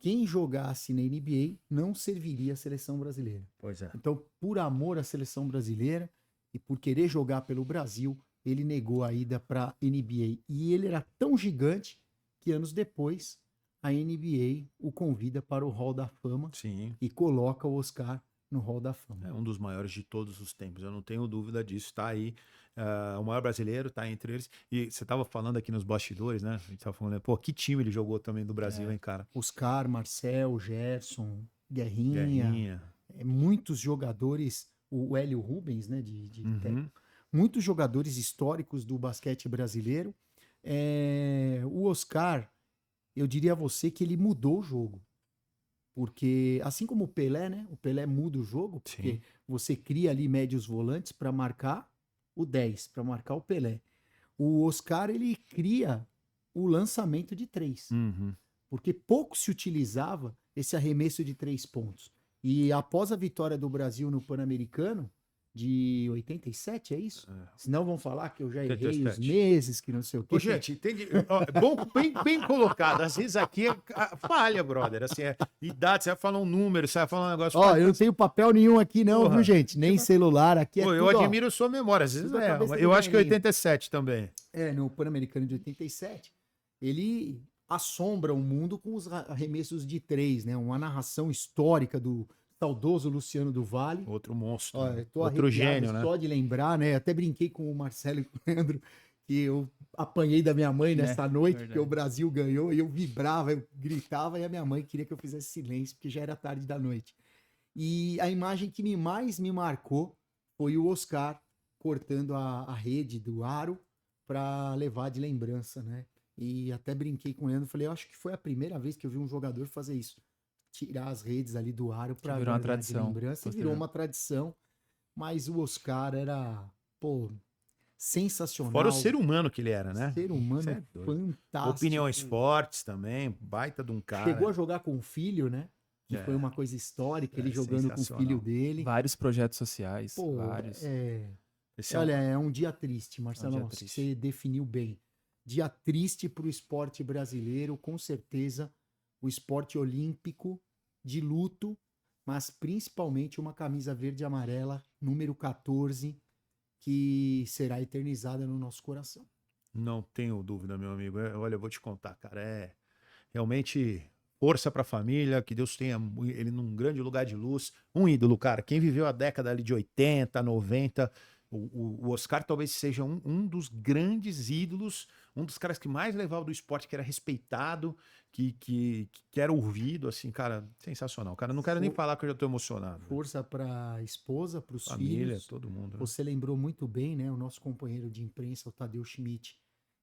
quem jogasse na NBA não serviria a seleção brasileira. Pois é. Então, por amor à seleção brasileira e por querer jogar pelo Brasil, ele negou a ida para NBA. E ele era tão gigante que anos depois a NBA o convida para o Hall da Fama. Sim. E coloca o Oscar no Hall da Fama. É um dos maiores de todos os tempos, eu não tenho dúvida disso. Tá aí, o maior brasileiro tá entre eles. E você tava falando aqui nos bastidores, né? A gente tava falando, pô, que time ele jogou também do Brasil, hein, cara? Oscar, Marcel, Gerson, Guerrinha. Muitos jogadores, o Hélio Rubens, né? Muitos jogadores históricos do basquete brasileiro. O Oscar, eu diria a você que ele mudou o jogo. Porque, assim como o Pelé, né? O Pelé muda o jogo, porque Sim. você cria ali médios volantes para marcar o 10, para marcar o Pelé. O Oscar, ele cria o lançamento de 3. Porque pouco se utilizava esse arremesso de 3 pontos. E após a vitória do Brasil no Pan-Americano, de 87, é isso? Senão vão falar que eu já errei 87. os meses, que não sei o quê. Ô, gente, entende? Ó, bom, bem colocado. Às vezes aqui é falha, brother. Assim, idade, você vai falar um número, você vai falar um negócio. Ó, eu não tenho papel nenhum aqui não, Porra. viu, gente? Nem celular, aqui é Pô, tudo, eu admiro sua memória. Às vezes tudo a cabeça do eu acho que é velhinho. 87 também. No Pan-Americano de 87, ele assombra o mundo com os arremessos de 3, né? Uma narração histórica do saudoso Luciano do Vale. Outro monstro. Ó, eu tô Outro arrepiado gênio, né? só de lembrar, né? Até brinquei com o Marcelo e com o Leandro, que eu apanhei da minha mãe nessa noite, verdade. porque o Brasil ganhou, e eu vibrava, eu gritava, e a minha mãe queria que eu fizesse silêncio, porque já era tarde da noite. E a imagem que mais me marcou foi o Oscar cortando a rede do aro para levar de lembrança, né? E até brinquei com o Leandro, falei, eu acho que foi a primeira vez que eu vi um jogador fazer isso. Tirar as redes ali do aro para virou uma guardar de tradição, lembrança. E virou posterior. uma tradição, mas o Oscar era, pô, sensacional. Fora o ser humano que ele era, né? Ser humano Cê é doido. fantástico. Opiniões fortes também, baita de um cara. Chegou a jogar com o filho, né? Que foi uma coisa histórica, ele jogando com o sensacional. filho dele. Vários projetos sociais, Pô, vários. Esse é um- Olha, é um dia triste, Marcelão. dia triste. Você definiu bem. Dia triste para o esporte brasileiro, com certeza. O esporte olímpico de luto, mas principalmente uma camisa verde e amarela, número 14, que será eternizada no nosso coração. Não tenho dúvida, meu amigo. Olha, eu vou te contar, cara. É realmente força pra família, que Deus tenha ele num grande lugar de luz. Um ídolo, cara. Quem viveu a década ali de 80, 90, o Oscar talvez seja um dos grandes ídolos, um dos caras que mais levava do esporte, que era respeitado, que era ouvido, assim, cara, sensacional. Cara, não quero nem falar que eu já tô emocionado. Força para a esposa, para os Família, filhos. todo mundo. Né? Você lembrou muito bem, né? O nosso companheiro de imprensa, o Tadeu Schmidt,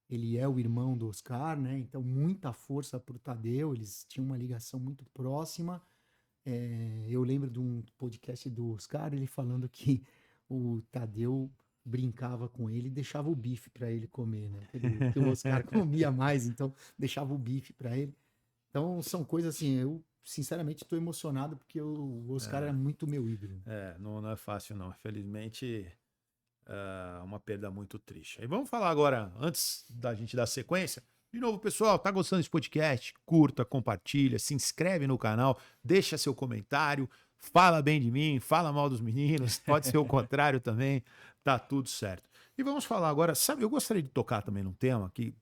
ele é o irmão do Oscar, né? Então, muita força para o Tadeu. Eles tinham uma ligação muito próxima. Eu lembro de um podcast do Oscar, ele falando que o Tadeu brincava com ele e deixava o bife para ele comer, né? Que o Oscar comia mais, então deixava o bife para ele. Então, são coisas assim, eu sinceramente estou emocionado porque o Oscar era muito meu ídolo. Não é fácil, não. Infelizmente, uma perda muito triste. E vamos falar agora, antes da gente dar sequência. De novo, pessoal, tá gostando desse podcast? Curta, compartilha, se inscreve no canal, deixa seu comentário, fala bem de mim, fala mal dos meninos, pode ser o contrário também, tá tudo certo. E vamos falar agora, sabe, eu gostaria de tocar também num tema que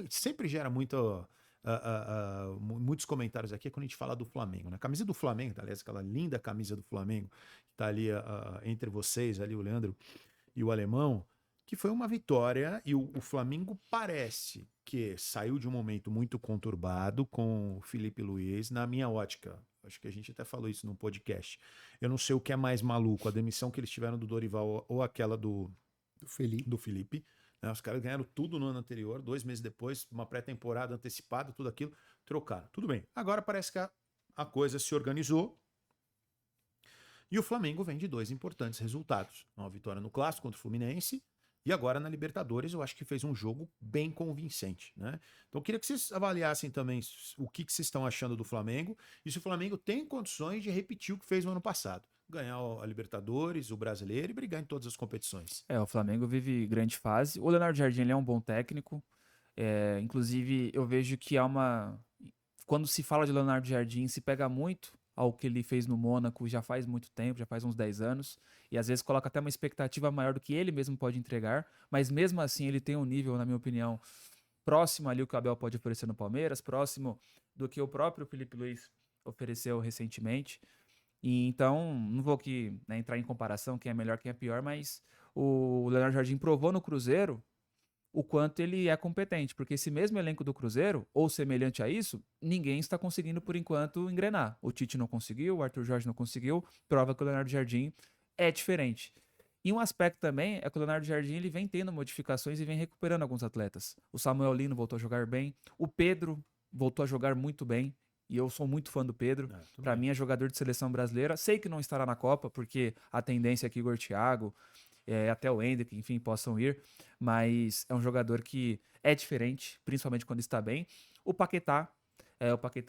sempre gera muitos comentários aqui, é quando a gente fala do Flamengo, né? A camisa do Flamengo, aliás, aquela linda camisa do Flamengo, que tá ali entre vocês, ali o Leandro e o Alemão, que foi uma vitória, e o Flamengo parece que saiu de um momento muito conturbado com o Felipe Luiz, na minha ótica. Acho que a gente até falou isso num podcast. Eu não sei o que é mais maluco, a demissão que eles tiveram do Dorival ou aquela do Felipe. Né? Os caras ganharam tudo no ano anterior, 2 meses depois, uma pré-temporada antecipada, tudo aquilo, trocaram. Tudo bem. Agora parece que a coisa se organizou. E o Flamengo vem de 2 importantes resultados. Uma vitória no Clássico contra o Fluminense e agora na Libertadores eu acho que fez um jogo bem convincente. Né? Então eu queria que vocês avaliassem também o que vocês estão achando do Flamengo e se o Flamengo tem condições de repetir o que fez no ano passado. Ganhar a Libertadores, o Brasileiro e brigar em todas as competições. O Flamengo vive grande fase. O Leonardo Jardim ele é um bom técnico. Inclusive, eu vejo que há uma... Quando se fala de Leonardo Jardim, se pega muito ao que ele fez no Mônaco já faz muito tempo, já faz uns 10 anos, e às vezes coloca até uma expectativa maior do que ele mesmo pode entregar, mas mesmo assim ele tem um nível, na minha opinião, próximo ali o que o Abel pode oferecer no Palmeiras, próximo do que o próprio Felipe Luiz ofereceu recentemente. E então, não vou aqui, né, entrar em comparação, quem é melhor, quem é pior, mas o Leonardo Jardim provou no Cruzeiro o quanto ele é competente, porque esse mesmo elenco do Cruzeiro, ou semelhante a isso, ninguém está conseguindo, por enquanto, engrenar. O Tite não conseguiu, o Arthur Jorge não conseguiu, prova que o Leonardo Jardim é diferente. E um aspecto também é que o Leonardo Jardim ele vem tendo modificações e vem recuperando alguns atletas. O Samuel Lino voltou a jogar bem, o Pedro voltou a jogar muito bem, e eu sou muito fã do Pedro. Para mim é jogador de seleção brasileira. Sei que não estará na Copa, porque a tendência é que o Igor Thiago, até o Hendrick, enfim, possam ir. Mas é um jogador que é diferente, principalmente quando está bem. O Paquetá,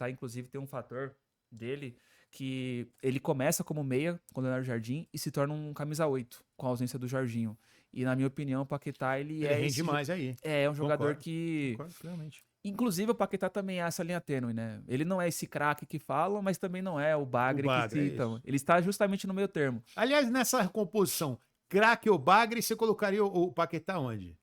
inclusive, tem um fator dele que ele começa como meia com o Leonardo Jardim e se torna um camisa 8, com a ausência do Jorginho. E, na minha opinião, o Paquetá, ele rende mais aí. É um jogador que... Concordo, realmente. Inclusive, o Paquetá também é essa linha tênue, né? Ele não é esse craque que falam, mas também não é o Bagre que citam. Ele está justamente no meio termo. Aliás, nessa composição, craque ou Bagre, você colocaria o Paquetá onde?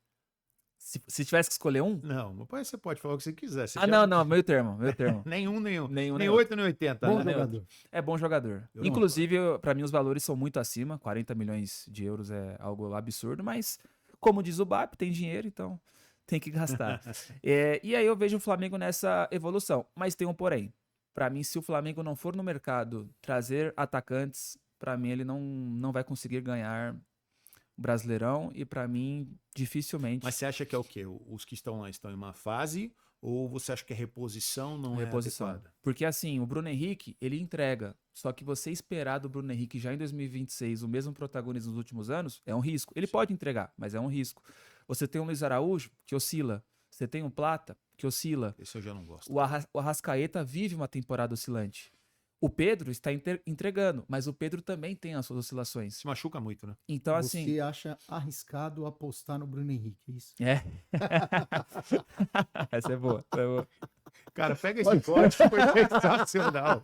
Se tivesse que escolher um? Não, mas você pode falar o que você quiser. Não, meio termo. nenhum. Nem nem 8, nem 80. Bom né? jogador. É bom jogador. Inclusive, para mim, os valores são muito acima. 40 milhões de euros é algo absurdo, mas, como diz o BAP, tem dinheiro, então... tem que gastar. E aí eu vejo o Flamengo nessa evolução. Mas tem um porém. Para mim, se o Flamengo não for no mercado trazer atacantes, para mim ele não vai conseguir ganhar o Brasileirão. E para mim, dificilmente. Mas você acha que é o quê? Os que estão lá estão em uma fase? Ou você acha que a reposição não é adequada? Porque assim, o Bruno Henrique, ele entrega. Só que você esperar do Bruno Henrique já em 2026 o mesmo protagonismo dos últimos anos é um risco. Ele pode entregar, mas é um risco. Você tem o Luiz Araújo, que oscila. Você tem o Plata, que oscila. Esse eu já não gosto. O Arrascaeta vive uma temporada oscilante. O Pedro está entregando, mas o Pedro também tem as suas oscilações. Se machuca muito, né? Então, assim... Você acha arriscado apostar no Bruno Henrique, é isso? É. Essa é boa. Cara, pega esse corte, foi sensacional.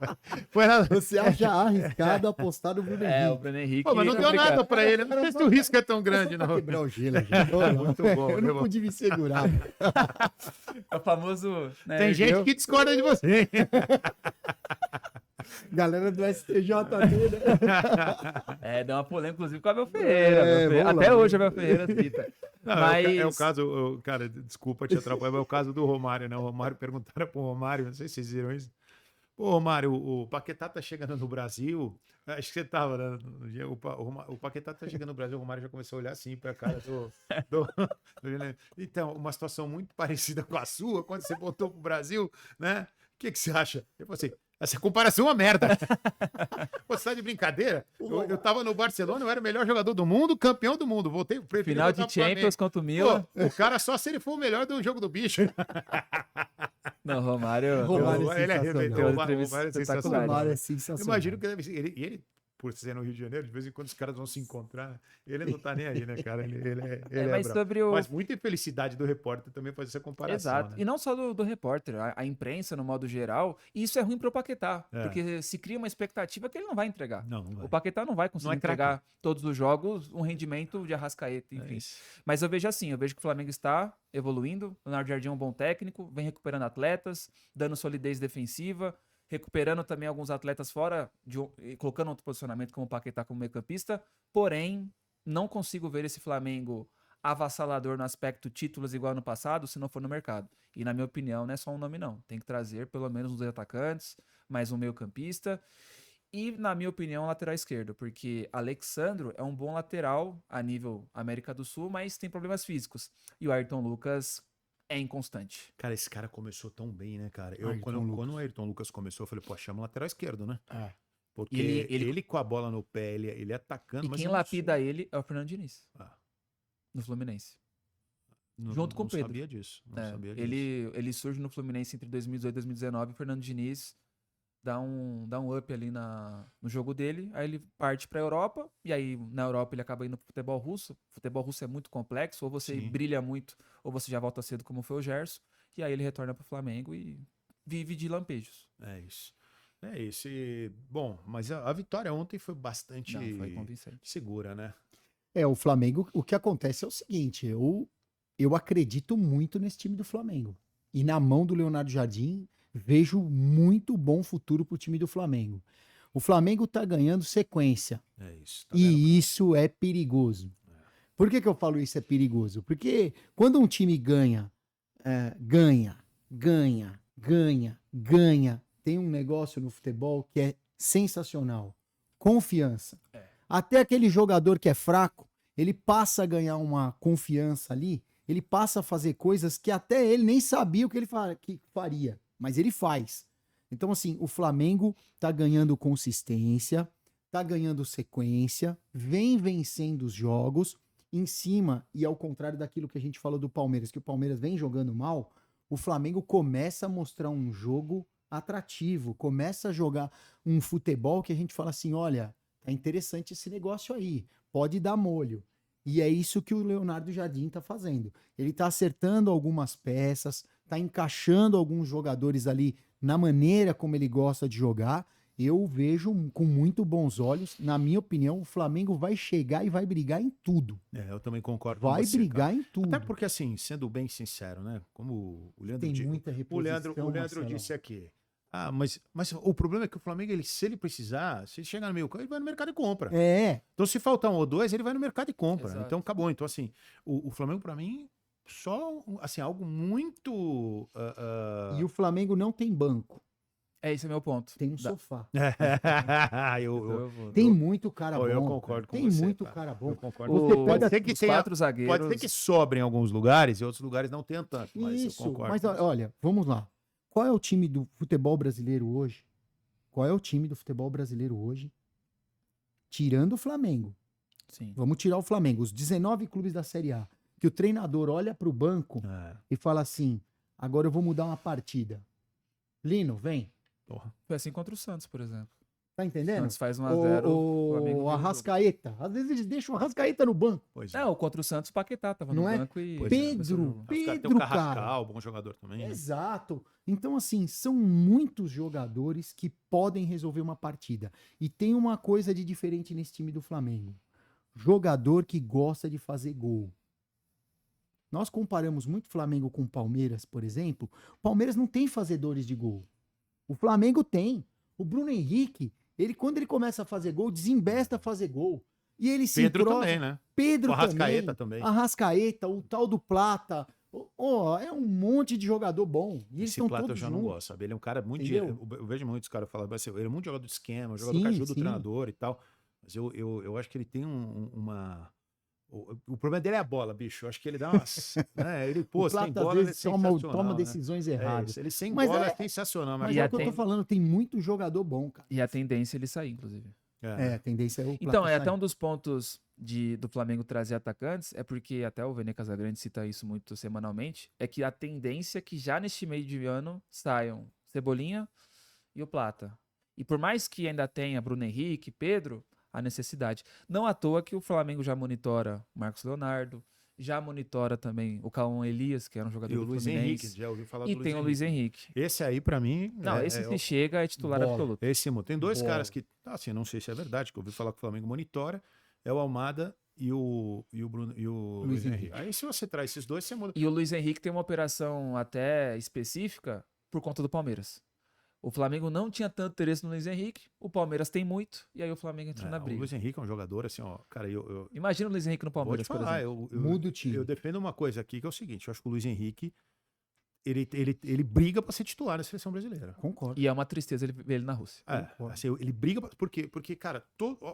Você acha arriscado apostar no Bruno Henrique? O Bruno Henrique... Pô, mas não deu nada pra ele. Não sei se o risco é tão grande, não. Quebrar o gelo, gente. Muito bom. Eu não pude me segurar. É o famoso... né, Tem gente que discorda de você. Galera do STJD, né? Deu uma polêmica, inclusive, com o Abel Ferreira. Até hoje o Abel Ferreira cita. Mas... É o caso, cara, desculpa te atrapalhar, mas é o caso do Romário, né? O Romário perguntaram pro Romário, não sei se vocês viram isso. Pô, Romário, o Paquetá tá chegando no Brasil. Acho que você tava, né? O Paquetá tá chegando no Brasil, o Romário já começou a olhar assim pra cara do Então, uma situação muito parecida com a sua, quando você voltou pro Brasil, né? O que você acha? Eu falei assim, essa comparação é uma merda. Pô, você tá de brincadeira? Eu tava no Barcelona, eu era o melhor jogador do mundo, campeão do mundo. Voltei pro final de Champions contra o Milan. Pô, o cara só se ele for o melhor do jogo do bicho. Não, Romário Romário ele arrebentou. é sensacional. O Romário é sensacional. Romário é sensacional. Eu imagino que ele por ser no Rio de Janeiro, de vez em quando os caras vão se encontrar, ele não tá nem aí, né, cara? Ele Mas bravo. sobre o... Mas muita infelicidade do repórter também fazer essa comparação, Exato. né? E não só do repórter, a imprensa, no modo geral, e isso é ruim pro Paquetá, É. porque se cria uma expectativa que ele não vai entregar. Não vai. O Paquetá não vai conseguir Não é craque. entregar todos os jogos um rendimento de Arrascaeta, É enfim. isso. Mas eu vejo assim, eu vejo que o Flamengo está evoluindo, o Leonardo Jardim é um bom técnico, vem recuperando atletas, dando solidez defensiva, recuperando também alguns atletas fora, e colocando outro posicionamento como o Paquetá como meio-campista, porém, não consigo ver esse Flamengo avassalador no aspecto títulos igual no passado, se não for no mercado. E na minha opinião, não é só um nome não, tem que trazer pelo menos uns 2 atacantes, mais um meio-campista, e na minha opinião, um lateral esquerdo, porque Alexandro é um bom lateral a nível América do Sul, mas tem problemas físicos. E o Ayrton Lucas é inconstante. Cara, esse cara começou tão bem, né, cara? Ayrton Quando Lucas. o Ayrton Lucas começou, eu falei, pô, chama o lateral esquerdo, né? É. Porque E ele- com a bola no pé, ele atacando, E mas quem eu não lapida ele é o Fernando Diniz, Ah, no Fluminense. não, Junto com o não Pedro. sabia disso. Não É, sabia disso. ele surge no Fluminense entre 2018 e 2019, o Fernando Diniz dá um up ali no jogo dele, aí ele parte pra Europa, e aí na Europa ele acaba indo pro futebol russo. O futebol russo é muito complexo, ou você Sim. brilha muito, ou você já volta cedo, como foi o Gerson, e aí ele retorna pro Flamengo e vive de lampejos. É isso. É isso. E, bom, mas a vitória ontem foi bastante Não, foi convincente. segura, né? O Flamengo, o que acontece é o seguinte, eu acredito muito nesse time do Flamengo. E na mão do Leonardo Jardim, vejo muito bom futuro pro time do Flamengo. O Flamengo tá ganhando sequência. É isso. Tá vendo? E isso é perigoso. Por que eu falo isso é perigoso? Porque quando um time ganha, ganha, tem um negócio no futebol que é sensacional. Confiança. Até aquele jogador que é fraco, ele passa a ganhar uma confiança ali, ele passa a fazer coisas que até ele nem sabia o que ele que faria, mas ele faz. Então, assim, o Flamengo tá ganhando consistência, tá ganhando sequência, vem vencendo os jogos em cima, e ao contrário daquilo que a gente falou do Palmeiras, que o Palmeiras vem jogando mal, o Flamengo começa a mostrar um jogo atrativo, começa a jogar um futebol que a gente fala assim, olha, tá interessante esse negócio aí, pode dar molho. E é isso que o Leonardo Jardim tá fazendo. Ele tá acertando algumas peças, tá encaixando alguns jogadores ali na maneira como ele gosta de jogar. Eu vejo com muito bons olhos. Na minha opinião, o Flamengo vai chegar e vai brigar em tudo. Eu também concordo com Vai você, brigar cara. em tudo. Até porque, assim, sendo bem sincero, né? Como o Leandro, Tem muita reposição, o Leandro Marcelo. disse aqui. Ah, mas o problema é que o Flamengo, se ele precisar, se ele chegar no meio campo, ele vai no mercado e compra. Então, se faltar um ou dois, ele vai no mercado e compra. Exato. Então, acabou. Então, assim, o Flamengo, pra mim, só, assim, algo muito... E o Flamengo não tem banco, Esse é meu ponto. tem um sofá. eu Tem muito cara bom. eu concordo com tem você, muito cara. cara bom. Eu concordo. Você O- pega Pode ser que Os tenha, 4 zagueiros... pode ser que sobre em alguns lugares e outros lugares não tenham tanto, mas eu Isso, concordo. mas com você. olha, vamos lá. Qual é o time do futebol brasileiro hoje? Qual é o time do futebol brasileiro hoje? Tirando o Flamengo. Sim. Vamos tirar o Flamengo, os 19 clubes da Série A. Que o treinador olha pro banco e fala assim: agora eu vou mudar uma partida. Lino, vem. Porra. Foi assim contra o Santos, por exemplo. Tá entendendo? Santos faz 1x0, o Flamengo O vira o Arrascaeta. Às vezes eles deixam o Arrascaeta no banco. Pois jogo. Não, contra o Santos, o Paquetá tava no Não é? banco e... Pois é. Pedro, Tem o Pedro, cara. Carrascal, bom jogador também. né? Exato. Então, assim, são muitos jogadores que podem resolver uma partida. E tem uma coisa de diferente nesse time do Flamengo. Jogador que gosta de fazer gol. Nós comparamos muito Flamengo com o Palmeiras, por exemplo. O Palmeiras não tem fazedores de gol. O Flamengo tem. O Bruno Henrique, quando ele começa a fazer gol, desembesta a fazer gol. E ele se Pedro entrosa. também, né? Pedro O Arrascaeta também. Arrascaeta, o tal do Plata. É um monte de jogador bom. E eles Esse estão Plata eu todos já não juntos. gosto, sabe? Ele é um cara muito. Entendeu? Eu vejo muitos caras falando assim, ele é muito jogador de esquema, um jogador Sim, que ajuda sim. o treinador e tal. Mas eu acho que ele tem uma. O problema dele é a bola, bicho. Eu acho que ele dá umas. né? Ele, pô, O sem Plata, bola, às vezes, ele é sensacional, toma né? decisões É erradas. isso, ele sem Mas bola é, é- sensacional. Mas E é a o que eu tô tem- falando, tem muito jogador bom, cara. E a tendência é ele sair, inclusive. A tendência é o Plata Então, é sair. até um dos pontos do Flamengo trazer atacantes, é porque até o Vene Casagrande cita isso muito semanalmente, é que a tendência é que já neste meio de ano saiam Cebolinha e o Plata. E por mais que ainda tenha Bruno Henrique, Pedro, a necessidade. Não à toa que o Flamengo já monitora o Marcos Leonardo, já monitora também o Cauã Elias, que era um jogador E o do Luiz Fluminense. Henrique, já ouviu falar E do tem o Luiz Henrique. Esse aí, pra mim, Não, esse se chega é titular bola. absoluto. Tem dois Bola. caras que, assim, não sei se é verdade, que eu ouvi falar que o Flamengo monitora, é o Almada e o Bruno e o Luiz Luiz Henrique. Aí se você traz esses dois, você muda. E o Luiz Henrique tem uma operação até específica por conta do Palmeiras. O Flamengo não tinha tanto interesse no Luiz Henrique, o Palmeiras tem muito, e aí o Flamengo entrou na O briga. Luiz Henrique é um jogador, assim, ó, cara, eu Imagina o Luiz Henrique no vou te Palmeiras, por falar, exemplo. Muda o time. eu defendo uma coisa aqui que é o seguinte, eu acho que o Luiz Henrique, ele briga pra ser titular na seleção brasileira. Concordo. E é uma tristeza ele ver ele na Rússia. Concordo. Assim, ele briga. Por quê? Porque, cara,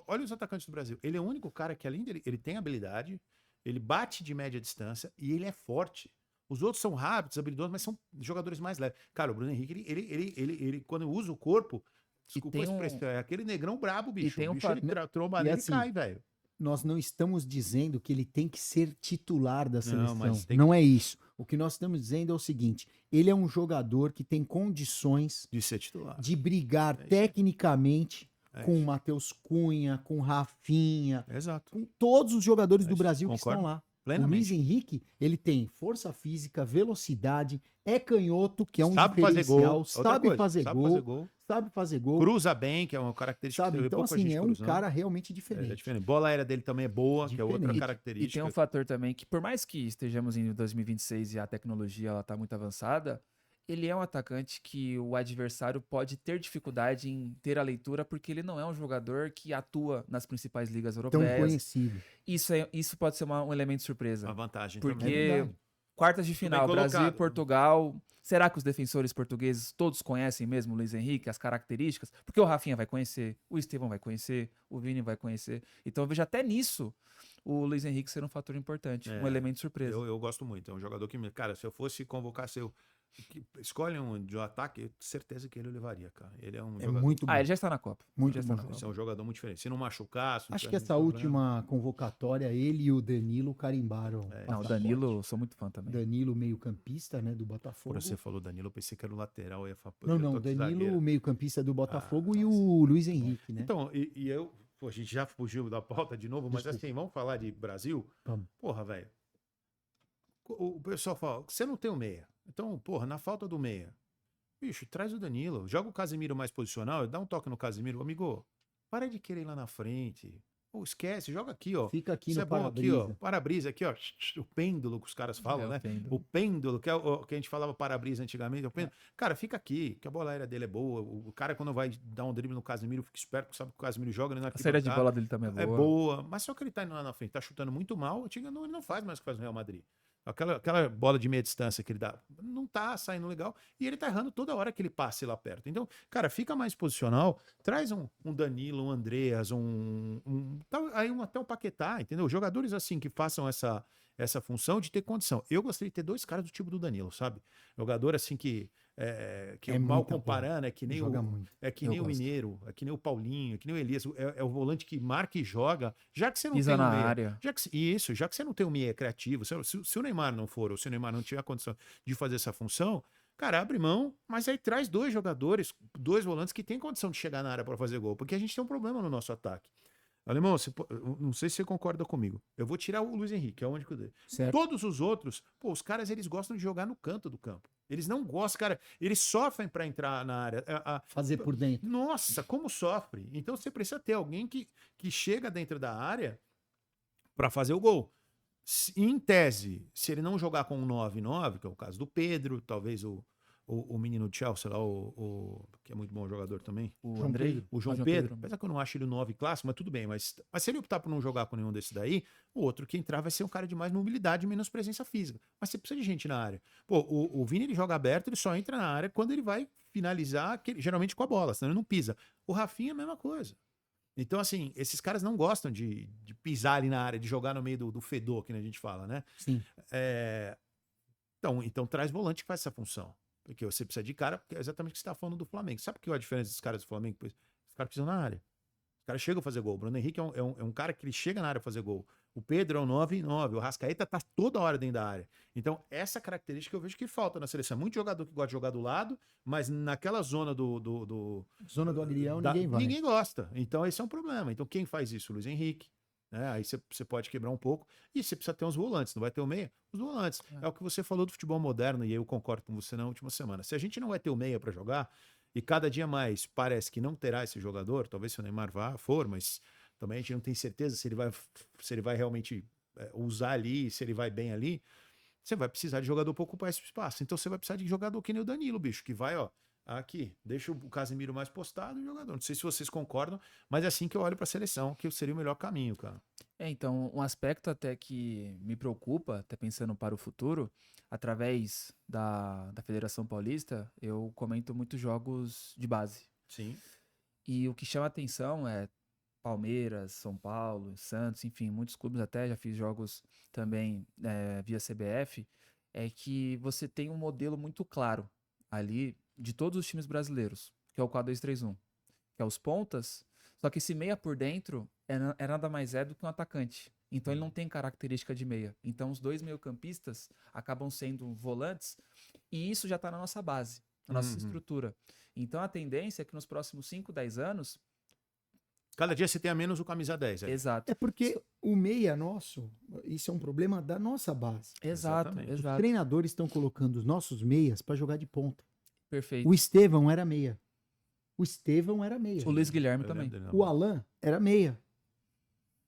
olha os atacantes do Brasil. Ele é o único cara que, além dele, ele tem habilidade, ele bate de média distância e ele é forte. Os outros são rápidos, habilidosos, mas são jogadores mais leves. Cara, o Bruno Henrique, ele quando usa o corpo, desculpa a tem expressão, é aquele negrão brabo, bicho. tem O um bicho, ele tromba E nele assim, e cai, velho. Nós não estamos dizendo que ele tem que ser titular da seleção. mas tem Não é isso. O que nós estamos dizendo é o seguinte: ele é um jogador que tem condições De ser titular. de brigar isso. tecnicamente É com o isso. Matheus Cunha, com o Rafinha, Exato. com todos os jogadores É do isso. Brasil que Concordo. estão lá. O Plenamente. Luiz Henrique, ele tem força física, velocidade, é canhoto, que é um Sabe fazer diferencial, gol. Outra sabe coisa, fazer sabe gol, fazer gol. sabe fazer gol, Cruza bem, que é uma característica sabe? que Então, pouca assim, gente é um cruzando. cara realmente É diferente. diferente. Bola aérea dele também é boa, que é outra Diferente. E característica. tem um fator também que, por mais que estejamos em 2026 e a tecnologia ela tá muito avançada, ele é um atacante que o adversário pode ter dificuldade em ter a leitura, porque ele não é um jogador que atua nas principais ligas Tão europeias. conhecido. Isso pode ser um elemento de surpresa. Uma vantagem Porque também. É verdade. quartas de bem final, Brasil e colocado. Portugal. Será que os defensores portugueses todos conhecem mesmo o Luiz Henrique, as características? Porque o Rafinha vai conhecer, o Estevão vai conhecer, o Vini vai conhecer. Então eu vejo até nisso o Luiz Henrique ser um fator importante, um elemento de surpresa. Eu gosto muito. É um jogador que, cara, se eu fosse convocar escolhe um de um ataque, eu tenho certeza que ele levaria, cara. Ele é um É jogador. muito bom. Ele já está na Copa. Muito Já está bom na Copa. Esse é um jogador muito diferente. Se não machucar, se não Acho tiver que essa nenhum problema. última convocatória, ele e o Danilo carimbaram. Não, o passaporte. Danilo, sou muito fã também. Danilo, meio-campista, né, do Botafogo. Quando você falou Danilo, eu pensei que era o lateral. Eu ia falar, pô, Não, eu não, tô aqui Danilo, zagueiro. meio-campista do Botafogo, e nossa. o Luiz Henrique, né? Então, e eu, pô, a gente já fugiu da pauta de novo, mas Desculpa. assim, vamos falar de Brasil? Vamos. Porra, velho. O pessoal fala, você não tem o meia. Então, porra, na falta do meia, bicho, traz o Danilo, joga o Casemiro mais posicional, dá um toque no Casemiro, amigo, para de querer ir lá na frente. Pô, esquece, joga aqui, ó. Fica aqui Isso no é bom aqui, para-brisa. ó. Para-brisa aqui, ó. O pêndulo que os caras falam, É, o né? pêndulo. O pêndulo, que é o que a gente falava para-brisa antigamente. É o pêndulo. Cara, fica aqui, que a bola aérea dele é boa. O cara, quando vai dar um drible no Casemiro, fica esperto, porque sabe que o Casemiro joga, ele não A saída de bola dele também é boa. Mas só que ele tá indo lá na frente, tá chutando muito mal, ele não faz mais o que faz no Real Madrid. Aquela bola de meia distância que ele dá, não tá saindo legal, e ele tá errando toda hora que ele passe lá perto. Então, cara, fica mais posicional, traz um Danilo, um Andreas, até um Paquetá, entendeu? Jogadores assim que façam essa função de ter condição. Eu gostaria de ter dois caras do tipo do Danilo, sabe? Jogador assim que É mal muita comparando, é que nem Joga muito. é que Eu nem o gosto. Mineiro, é que nem o Paulinho, é que nem o Elias, é o volante que marca e joga, já que você não Pisa tem um na meia, área. já que você não tem um meia criativo, se o Neymar não for, ou se o Neymar não tiver a condição de fazer essa função, cara, abre mão, mas aí traz dois jogadores, dois volantes que têm condição de chegar na área para fazer gol, porque a gente tem um problema no nosso ataque. Alemão, eu não sei se você concorda comigo. Eu vou tirar o Luiz Henrique, é o único dele. Certo. Todos os outros, pô, os caras eles gostam de jogar no canto do campo. Eles não gostam, cara, eles sofrem para entrar na área. Fazer por dentro. Nossa, como sofre. Então você precisa ter alguém que chega dentro da área para fazer o gol. Em tese, se ele não jogar com um 9-9, que é o caso do Pedro, talvez o menino do Chelsea lá, que é muito bom jogador também, O João Andrei. Pedro. o João Pedro, apesar que eu não acho ele o 9 clássico, mas tudo bem, mas se ele optar por não jogar com nenhum desses daí, o outro que entrar vai ser um cara de mais mobilidade e menos presença física. Mas você precisa de gente na área. Pô, o Vini ele joga aberto, ele só entra na área quando ele vai finalizar, geralmente com a bola, senão ele não pisa. O Rafinha é a mesma coisa. Então, assim, esses caras não gostam de pisar ali na área, de jogar no meio do fedor, que a gente fala, né? Sim. Então traz volante que faz essa função. Porque você precisa de cara, porque é exatamente o que você está falando do Flamengo. Sabe que é a diferença dos caras do Flamengo? Os caras precisam na área. Os caras chegam a fazer gol. O Bruno Henrique é um cara que ele chega na área a fazer gol. O Pedro é um 9-9, o Arrascaeta tá toda hora dentro da área. Então, essa característica eu vejo que falta na seleção. Muito jogador que gosta de jogar do lado, mas naquela zona Zona do agrião, da- ninguém vai. ninguém gosta. Então, esse é um problema. Então, quem faz isso? O Luiz Henrique. Né? Aí você pode quebrar um pouco. E você precisa ter uns volantes. Não vai ter o meia? Os volantes. É o que você falou do futebol moderno, e eu concordo com você na última semana. Se a gente não vai ter o meia para jogar, e cada dia mais parece que não terá esse jogador, talvez se o Neymar for, mas também a gente não tem certeza se ele vai realmente usar ali, se ele vai bem ali. Você vai precisar de jogador para ocupar esse espaço. Então você vai precisar de jogador que nem o Danilo, bicho, que vai, ó, aqui, deixa o Casemiro mais postado e o jogador. Não sei se vocês concordam, mas é assim que eu olho para a seleção, que seria o melhor caminho, cara. Então, um aspecto até que me preocupa, até pensando para o futuro, através da Federação Paulista, eu comento muitos jogos de base. Sim. E o que chama atenção é Palmeiras, São Paulo, Santos, enfim, muitos clubes até, já fiz jogos também via CBF, é que você tem um modelo muito claro ali de todos os times brasileiros, que é o 4-2-3-1, que é os pontas, só que esse meia por dentro é nada mais do que um atacante. Então ele não tem característica de meia. Então os dois meio-campistas acabam sendo volantes e isso já está na nossa base, na nossa estrutura. Então a tendência é que nos próximos 5, 10 anos. Cada dia você tenha menos o camisa 10. Exato. É porque o meia nosso, isso é um problema da nossa base. Exato, Exatamente. Os exato. treinadores estão colocando os nossos meias para jogar de ponta. Perfeito. O Estevão era meia. O Estevão era meia. O Luiz Guilherme Eu também. lembro dele, não. O Alan era meia.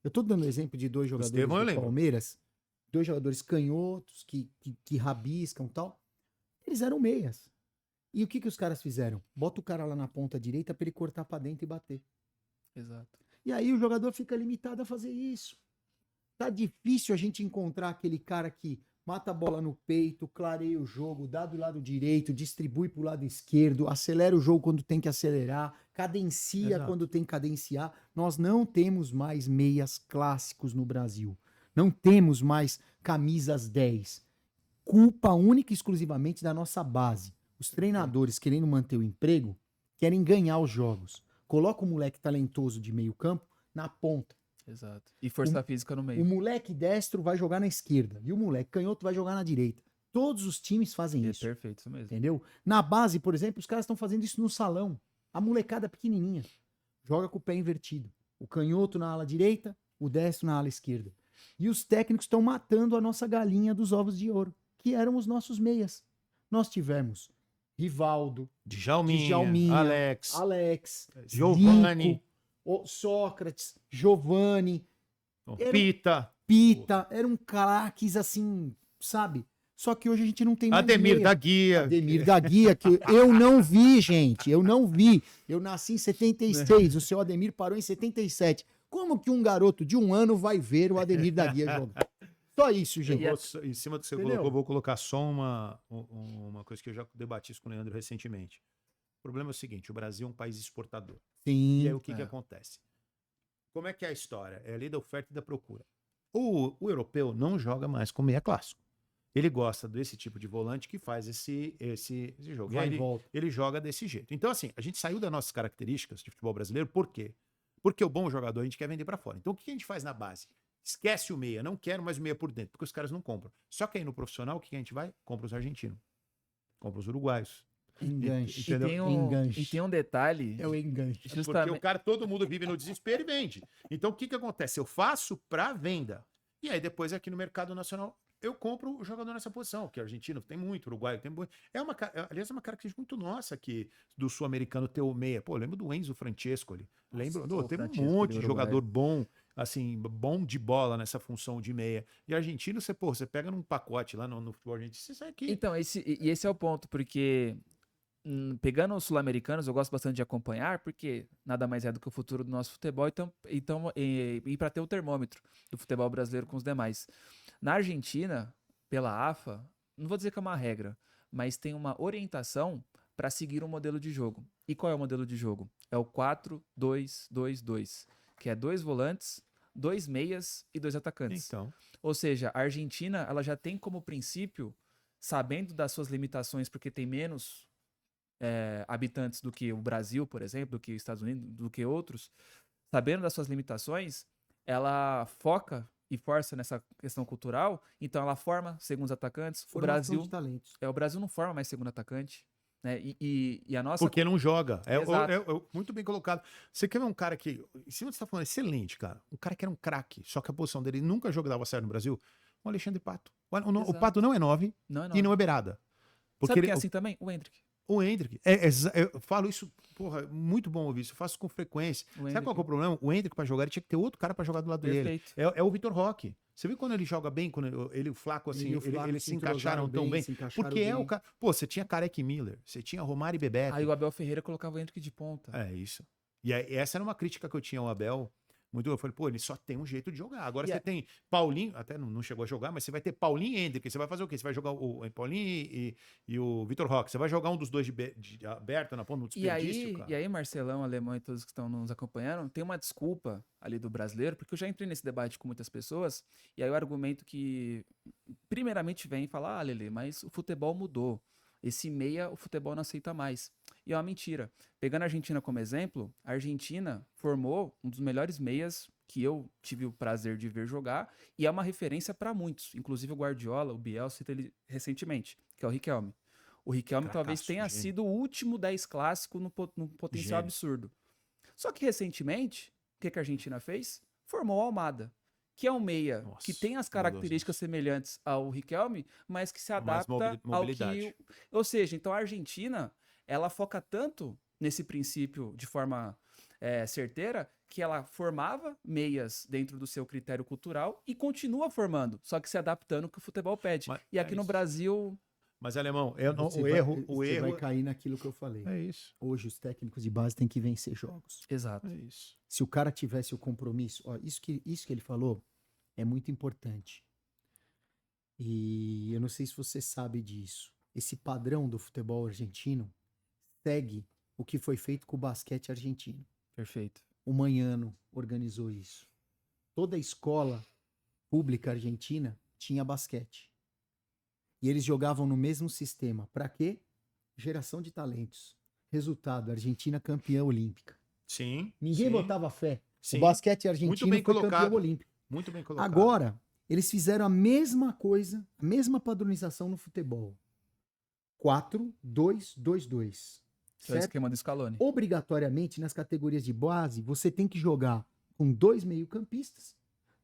Eu tô dando exemplo de dois jogadores Estevão eu do lembro. Palmeiras, dois jogadores canhotos que rabiscam e tal. Eles eram meias. E o que os caras fizeram? Bota o cara lá na ponta direita para ele cortar para dentro e bater. Exato. E aí o jogador fica limitado a fazer isso. Tá difícil a gente encontrar aquele cara que mata a bola no peito, clareia o jogo, dá do lado direito, distribui pro lado esquerdo, acelera o jogo quando tem que acelerar, cadencia Exato. quando tem que cadenciar. Nós não temos mais meias clássicos no Brasil. Não temos mais camisas 10. Culpa única e exclusivamente da nossa base. Os treinadores, querendo manter o emprego, querem ganhar os jogos. Coloca o moleque talentoso de meio campo na ponta. Exato. E força física no O meio. moleque destro vai jogar na esquerda e o moleque canhoto vai jogar na direita. Todos os times fazem É isso, perfeito, isso mesmo. entendeu? Na base, por exemplo, os caras estão fazendo isso no salão. A molecada pequenininha joga com o pé invertido. O canhoto na ala direita, o destro na ala esquerda. E os técnicos estão matando a nossa galinha dos ovos de ouro, que eram os nossos meias. Nós tivemos Rivaldo, Djalminha, Alex, Giovani, Giovani, Sócrates, Giovani, Era- Pita, Pita, eram craques assim, sabe? Só que hoje a gente não tem mais Ademir meia. da Guia. Ademir da Guia, que eu não vi, gente, eu não vi. Eu nasci em 76, o seu Ademir parou em 77. Como que um garoto de 1 ano vai ver o Ademir da Guia jogar? Só isso, gente. Em cima do que você Entendeu? colocou, eu vou colocar só uma coisa que eu já debati isso com o Leandro recentemente. O problema é o seguinte, o Brasil é um país exportador. E Sim, aí o que acontece? Como é que é a história? É a lei da oferta e da procura. O europeu não joga mais com meia clássico. Ele gosta desse tipo de volante que faz esse jogo. E vai aí e volta. ele joga desse jeito. Então, assim, a gente saiu das nossas características de futebol brasileiro, por quê? Porque o bom jogador a gente quer vender pra fora. Então, o que a gente faz na base? Esquece o meia, não quero mais o meia por dentro, porque os caras não compram. Só que aí no profissional, o que a gente vai? Compra os argentinos. Compra os uruguaios. Enganche. Entendeu? Enganche. E tem um detalhe. É o enganche. Porque Justamente. o cara, todo mundo vive no desespero e vende. Então, o que acontece? Eu faço pra venda. E aí, depois, aqui no mercado nacional, eu compro o jogador nessa posição, que é argentino, tem muito, uruguaio tem muito. Aliás, é uma característica muito nossa aqui do sul-americano ter o meia. Pô, eu lembro do Enzo Francesco ali. Lembro, o teve um Francesco monte do de Uruguai. jogador bom, assim, bom de bola nessa função de meia. E argentino, você pega num pacote lá no futebol argentino, você sai aqui. Então, esse é o ponto, porque pegando os sul-americanos, eu gosto bastante de acompanhar, porque nada mais é do que o futuro do nosso futebol, então e para ter o termômetro do futebol brasileiro com os demais. Na Argentina, pela AFA, não vou dizer que é uma regra, mas tem uma orientação para seguir um modelo de jogo. E qual é o modelo de jogo? É o 4-2-2-2, que é 2 volantes, 2 meias e 2 atacantes. Então, Ou seja, a Argentina ela já tem como princípio, sabendo das suas limitações, porque tem menos habitantes do que o Brasil, por exemplo, do que os Estados Unidos, do que outros, sabendo das suas limitações, ela foca e força nessa questão cultural, então ela forma segundos atacantes. Formação de talentos. O Brasil não forma mais segundo atacante, né? E a nossa... Porque não joga. Exato. Muito bem colocado. Você quer ver um cara que, em cima você tá falando, excelente, cara. Um cara que era um craque, só que a posição dele nunca jogava certo no Brasil. O Alexandre Pato. O Exato. Pato não é 9 Não é e nove. não é beirada. Porque Sabe ele, quem é assim também? O Hendrick. o Hendrick, eu falo isso, porra, muito bom ouvir isso, eu faço com frequência. O Sabe qual que é o problema? O Hendrick, pra jogar, ele tinha que ter outro cara pra jogar do lado dele. Perfeito. É o Vitor Roque. Você viu quando ele joga bem, quando ele e o Flaco, assim, Ele e o Flaco eles se se encaixaram entrosaram tão bem? se encaixaram Porque é bem. o cara. Pô, você tinha Careque Miller, você tinha Romário e Bebeto. Aí o Abel Ferreira colocava o Hendrick de ponta. É isso. E essa era uma crítica que eu tinha ao Abel. Muito, eu falei, pô, ele só tem um jeito de jogar. Agora você tem Paulinho, até não chegou a jogar, mas você vai ter Paulinho e Hendrick. Você vai fazer o quê? Você vai jogar o Paulinho e o Vitor Roque. Você vai jogar um dos dois de aberto na ponta no desperdício, cara. E aí, Marcelão, Alemão e todos que estão nos acompanhando, tem uma desculpa ali do brasileiro, porque eu já entrei nesse debate com muitas pessoas, e aí o argumento que primeiramente vem falar, Lele, mas o futebol mudou. Esse meia, o futebol não aceita mais. E é uma mentira. Pegando a Argentina como exemplo, a Argentina formou um dos melhores meias que eu tive o prazer de ver jogar, e é uma referência para muitos, inclusive o Guardiola, o Biel, cita ele recentemente, que é o Riquelme. O Riquelme talvez Fracasso, tenha gênio. sido o último 10 clássico num potencial Gênio. absurdo. Só que recentemente, o que a Argentina fez? Formou o Almada, que é um meia Nossa, que tem as maravilhoso características isso. semelhantes ao Riquelme, mas que se Mais adapta ao mobilidade. que... Ou seja, então a Argentina, ela foca tanto nesse princípio de forma certeira, que ela formava meias dentro do seu critério cultural e continua formando, só que se adaptando ao que o futebol pede. Mas E aqui é no isso. Brasil... Mas, Alemão, Você vai cair naquilo que eu falei. é isso. Hoje os técnicos de base têm que vencer jogos. Exato. É isso. Se o cara tivesse o compromisso, ó, isso que ele falou é muito importante. E eu não sei se você sabe disso. Esse padrão do futebol argentino segue o que foi feito com o basquete argentino. Perfeito. O Manhano organizou isso. Toda a escola pública argentina tinha basquete. E eles jogavam no mesmo sistema. Para quê? Geração de talentos. Resultado, Argentina campeã olímpica. Sim. Ninguém sim, botava fé. sim. O basquete argentino bem foi colocado. campeão olímpico. Muito bem colocado. Agora, eles fizeram a mesma coisa, a mesma padronização no futebol. 4-2-2-2. Que é o Certo? esquema do Scaloni. Obrigatoriamente, nas categorias de base, você tem que jogar com 2 meio-campistas,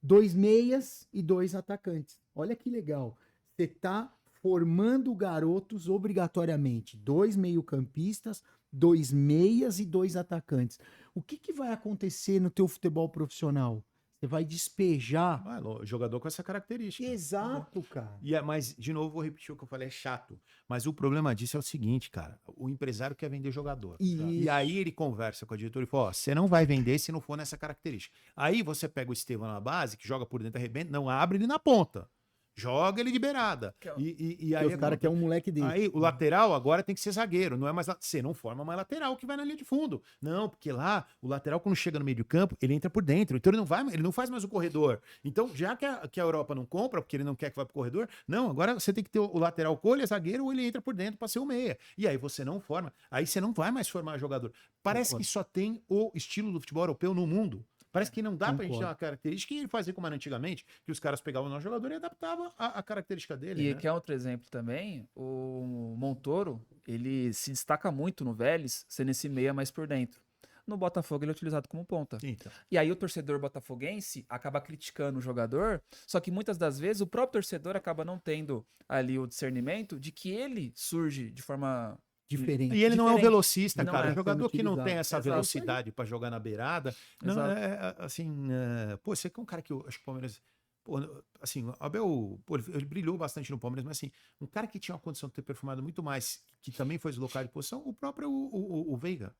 2 meias e 2 atacantes. Olha que legal. Você está formando garotos obrigatoriamente. 2 meio-campistas, 2 meias e 2 atacantes. O que vai acontecer no teu futebol profissional? Você vai despejar. Jogador com essa característica. Exato, cara. Mas, de novo, vou repetir o que eu falei, é chato. Mas o problema disso é o seguinte, cara. O empresário quer vender jogador. E aí ele conversa com a diretora e fala, ó, você não vai vender se não for nessa característica. Aí você pega o Estevão na base, que joga por dentro, arrebenta, não abre ele na ponta. Joga ele de beirada. E aí os caras querem um moleque dele. Aí o lateral agora tem que ser zagueiro, não é mais você não forma mais lateral que vai na linha de fundo. Não, porque lá o lateral quando chega no meio de campo, ele entra por dentro, então ele não faz mais o corredor. Então, já que a Europa não compra, porque ele não quer que vá pro corredor, não, agora você tem que ter o lateral ou ele é zagueiro ou ele entra por dentro para ser o meia. E aí você não forma, aí você não vai mais formar jogador. Parece que só tem o estilo do futebol europeu no mundo. Parece que não dá pra gente ter uma característica e fazer como era antigamente, que os caras pegavam o nosso jogador e adaptavam a característica dele. E né? que é outro exemplo também, o Montoro, ele se destaca muito no Vélez, sendo esse meia mais por dentro. No Botafogo ele é utilizado como ponta. Então. E aí o torcedor botafoguense acaba criticando o jogador, só que muitas das vezes o próprio torcedor acaba não tendo ali o discernimento de que ele surge de forma... Diferente. E ele não é um Diferente. velocista, Não cara. é. Jogador que não tem essa Exato. velocidade pra jogar na beirada. Não, assim, pô, você que é um cara que eu acho que o Palmeiras. Pô, assim, o Abel, pô, ele brilhou bastante no Palmeiras, mas assim, um cara que tinha uma condição de ter perfumado muito mais, que também foi deslocado de posição, o próprio o Veiga.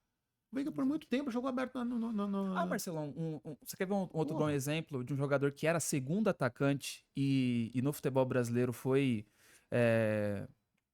O Veiga por muito tempo jogou aberto no... Ah, Marcelão, você quer ver um outro bom exemplo de um jogador que era segundo atacante e no futebol brasileiro foi,